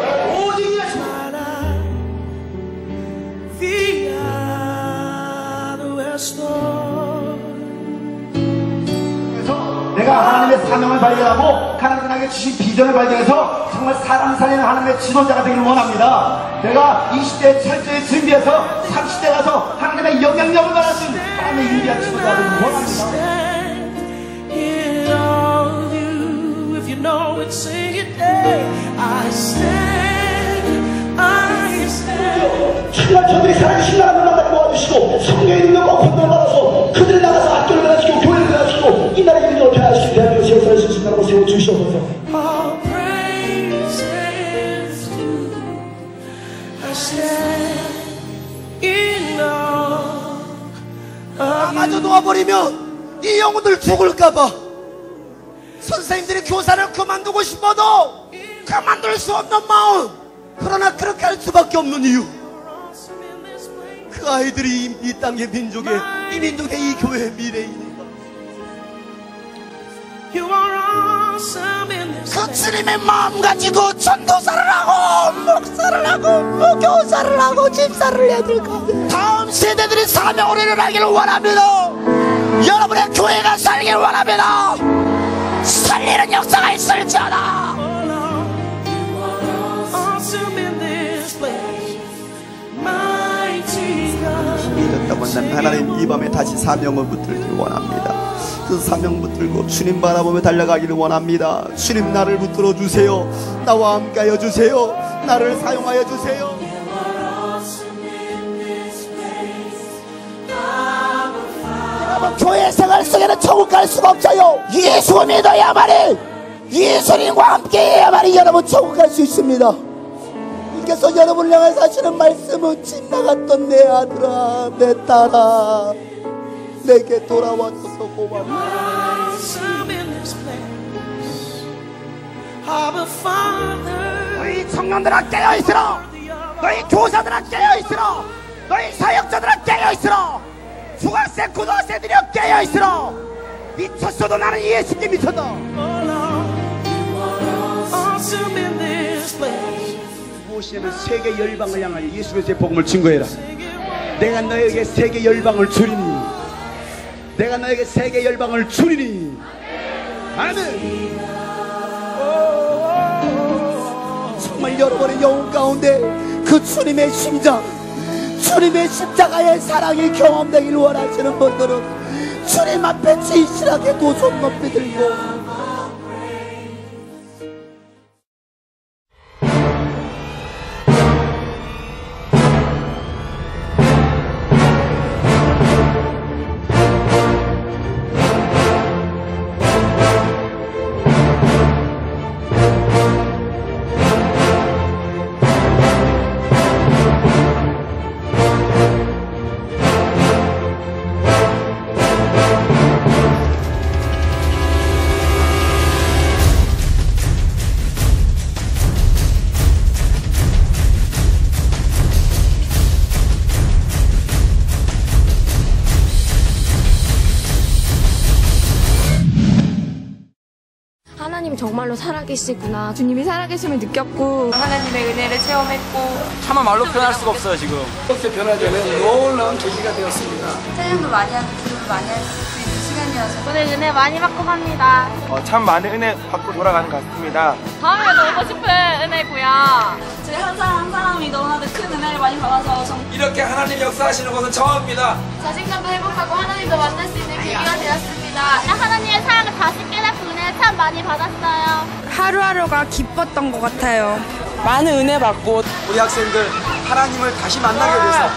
그래서 내가 하나님의 사명을 발견하고 하나님이 나에게 주신 비전을 발견해서 정말 사람 살리는 하나님의 지도자가 되기를 원합니다. 내가 20대에 철저히 준비해서 30대 가서 하나님의 영향력을 받을 수 있는 하나님의 위대한 지도자가 되기를 원합니다. 정말 저들이 살아계신 나라를 만나게 모아주시고 성령의 능력과 권능을 받아서 그들이 나가서 학교를 변화시키고 교회를 변화시키고 이 나라의 민족을 변화시키고 대한민국 역사를 수 있는 나라로 세워주시옵소서. 아마도 놓아버리면 이 영혼들 죽을까봐 선생님들이 교사를 그만두고 싶어도 그만둘 수 없는 마음, 그러나 그렇게 할 수밖에 없는 이유, 그 아이들이 이 땅의 민족의 이 민족의 이 교회의 미래이니까. 그 주님의 마음 가지고 전도사를 하고 목사를 하고 교사를 하고 집사를 해야 될 건데 다음 세대들이 사명으로 일어나기를 원합니다. 여러분의 교회가 살기를 원합니다. 살리는 역사가 있을지어다. 힘이 졌다고 한다면 하나님 이 밤에 다시 사명을 붙들기를 원합니다. 그 사명 붙들고 주님 바라보며 달려가기를 원합니다. 주님 나를 붙들어 주세요. 나와 함께 하여 주세요. 나를 사용하여 주세요. 여러분 교회 생활 속에는 천국 갈 수가 없어요. 예수 믿어야만이, 예수님과 함께 해야만이 여러분 천국 갈 수 있습니다. 하나님께서 여러분을 향해서 하시는 말씀은 집 나갔던 내 아들아, 내 딸아, 내게 돌아와줘서 고맙다. 너희 청년들아 깨어있으라. 너희 교사들아 깨어있으라. 너희 사역자들아 깨어있으라. 중학생 고등학생들이 깨어있으라. 미쳤어도 나는 예수께 미쳤다. 무엇이냐면 세계 열방을 향하여 예수 그리스도의 복음을 증거해라. 내가 너에게 세계 열방을 주리니, 내가 너에게 세계 열방을 주리니. 아멘. 정말 여러분의 영혼 가운데 그 주님의 심장, 주님의 십자가의 사랑이 경험되길 원하시는 분들은 주님 앞에 진실하게 두 손 높이 들고 하나님 정말로 살아계시구나. 주님이 살아계심을 느꼈고 하나님의 은혜를 체험했고 차마 말로 표현할 수가 없어요 지금. 그렇게 변화되는 놀라운 계기가 되었습니다. 찬양도 많이 하고 기도도 많이 할 수 있는 시간이어서 오늘 은혜 많이 받고 갑니다. 참 많은 은혜 받고 돌아가는 것 같습니다. 다음에도 오고 싶은 은혜고요. 저희 한 사람이 너무나도 큰 은혜를 많이 받아서 이렇게 하나님 역사하시는 것은 처음입니다. 자신감도 회복하고 하나님도 만날 수 있는 계기가 되었습니다. 하나님의 사랑을 다시 깨닫고 은혜를 참 많이 받았어요. 하루하루가 기뻤던 것 같아요. 많은 은혜 받고 우리 학생들 하나님을 다시 만나게 돼서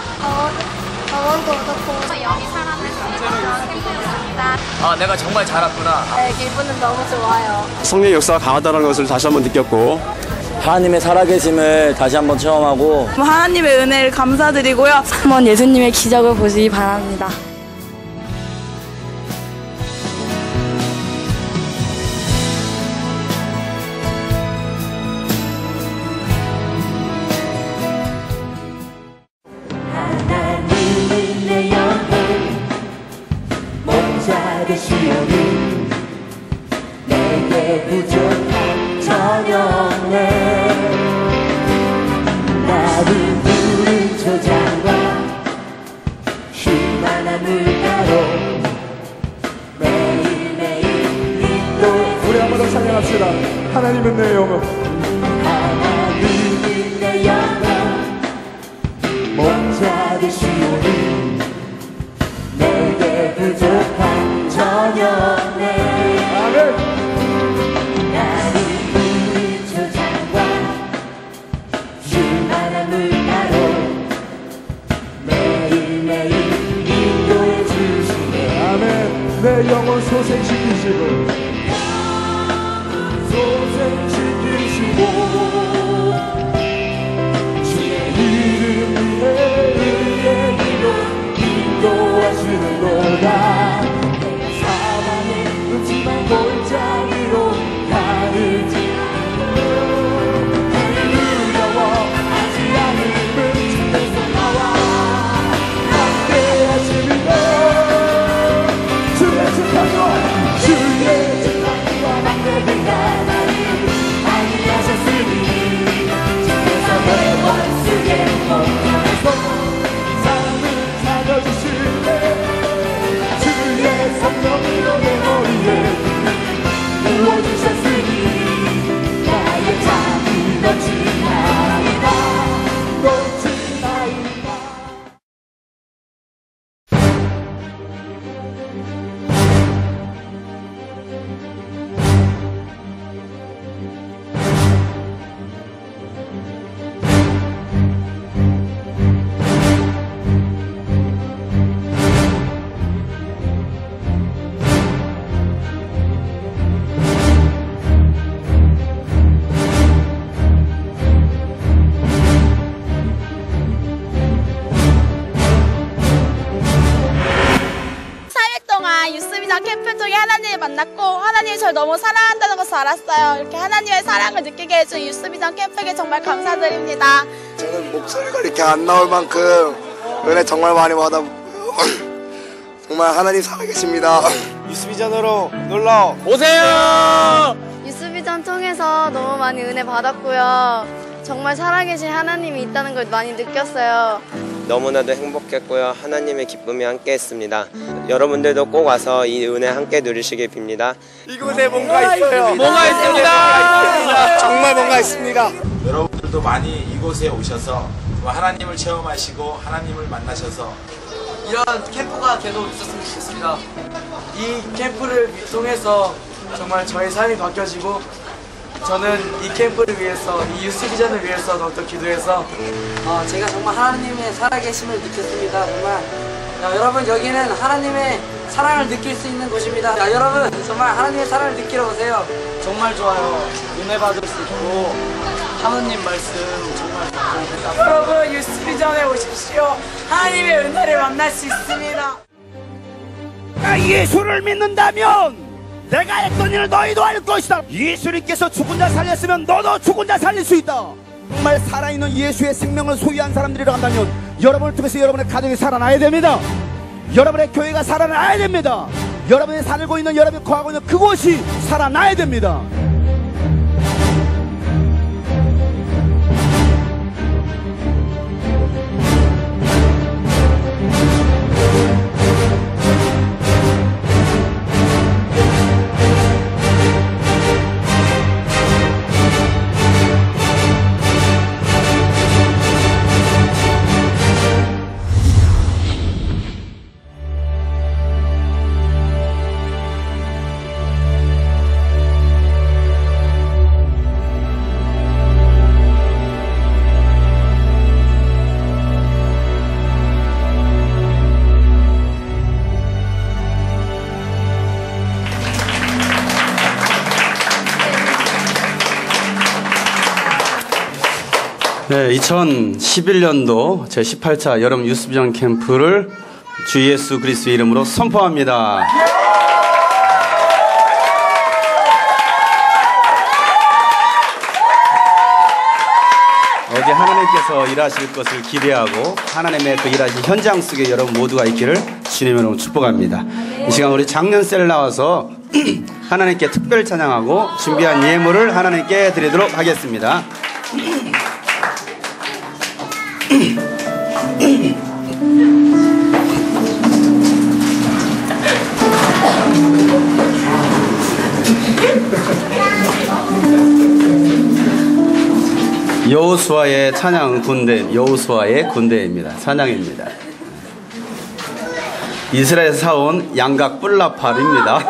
강원도 얻었고 영이 사람을 살리는 행복이었습니다. 내가 정말 잘 왔구나. 네, 기분은 너무 좋아요. 성령의 역사가 강하다는 것을 다시 한번 느꼈고 하나님의 살아계심을 다시 한번 체험하고 하나님의 은혜를 감사드리고요. 한번 예수님의 기적을 보시기 바랍니다. 하나님은 내 영혼 목자 되시오니 내게 부족한 저녁내 나를 부른 저장과 쉴만한 물가로 매일매일 인도해 우리 한 번 더 찬양합시다. 하나님은 내 영혼, 하나님은 내 영혼 목자 되시오니 내게 부족한 저녁내 아멘. 나를 부른 저장과 쉴만한 물가로 매일매일 인도해 주시네. 아멘. 내 영혼 소생시키시고 소생시키시고 주의 이름 위에 의의 길로 인도하시는도다. 사랑의 만났고 하나님이 저를 너무 사랑한다는 것을 알았어요. 이렇게 하나님의 사랑을 느끼게 해준 유스비전 캠프에 정말 감사드립니다. 저는 목소리가 이렇게 안 나올 만큼 은혜 정말 많이 받아 정말 하나님 살아계십니다. 유스비전으로 놀러 오세요. 유스비전 통해서 너무 많이 은혜 받았고요. 정말 살아계신 하나님이 있다는 걸 많이 느꼈어요. 너무나도 행복했고요. 하나님의 기쁨이 함께했습니다. 여러분들도 꼭 와서 이 은혜 함께 누리시길 빕니다. 이곳에 뭔가 있어요. 뭔가 있습니다. 정말 뭔가 있습니다. 여러분들도 많이 이곳에 오셔서 하나님을 체험하시고 하나님을 만나셔서 이런 캠프가 계속 있었으면 좋겠습니다. 이 캠프를 통해서 정말 저의 삶이 바뀌어지고 저는 이 캠프를 위해서, 이 유스비전을 위해서 더욱더 기도해서 제가 정말 하나님의 살아계심을 느꼈습니다. 정말 여러분, 여기는 하나님의 사랑을 느낄 수 있는 곳입니다. 여러분, 정말 하나님의 사랑을 느끼러 오세요. 정말 좋아요. 은혜 받을 수 있고 하나님 말씀 정말 좋습니다. 여러분, 유스비전에 오십시오. 하나님의 은혜를 만날 수 있습니다. 예수를 믿는다면 내가 했던 일을 너희도 할 것이다. 예수님께서 죽은 자 살렸으면 너도 죽은 자 살릴 수 있다. 정말 살아있는 예수의 생명을 소유한 사람들이라고 한다면 여러분을 통해서 여러분의 가정이 살아나야 됩니다. 여러분의 교회가 살아나야 됩니다. 여러분이 살고 있는, 여러분이 거하고 있는 그곳이 살아나야 됩니다. 네, 2011년도 제18차 여름 유스비전 캠프를 주 예수 그리스도의 이름으로 선포합니다. 어제 하나님께서 일하실 것을 기대하고 하나님의 그 일하신 현장 속에 여러분 모두가 있기를 주님의 이름으로 축복합니다. 이 시간 우리 장년셀 나와서 하나님께 특별 찬양하고 준비한 예물을 하나님께 드리도록 하겠습니다. 여호수아의 찬양 군대, 여호수아의 군대입니다. 찬양입니다. 이스라엘에서 사온 양각 뿔나팔입니다.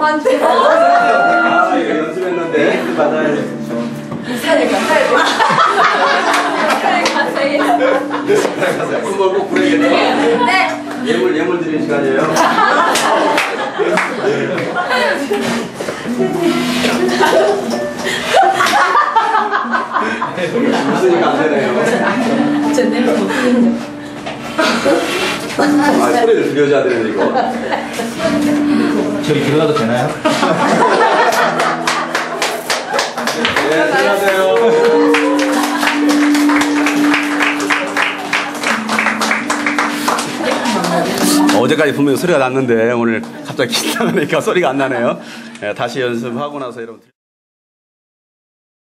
한테. 아, 이거 연습했는데 받아야지. 부산에 가세요. 그걸 꼭 부르겠네. 네. 예물 드리는 시간이에요. 웃으니까 안 되네요. 저 내가 못 듣는데. 아, 소리를 들려줘야 되는데, 이거. 저희 들어가도 되나요? 네, 안녕하세요. 어제까지 분명히 소리가 났는데 오늘 갑자기 긴장하니까 소리가 안 나네요. 다시 연습하고 나서 여러분.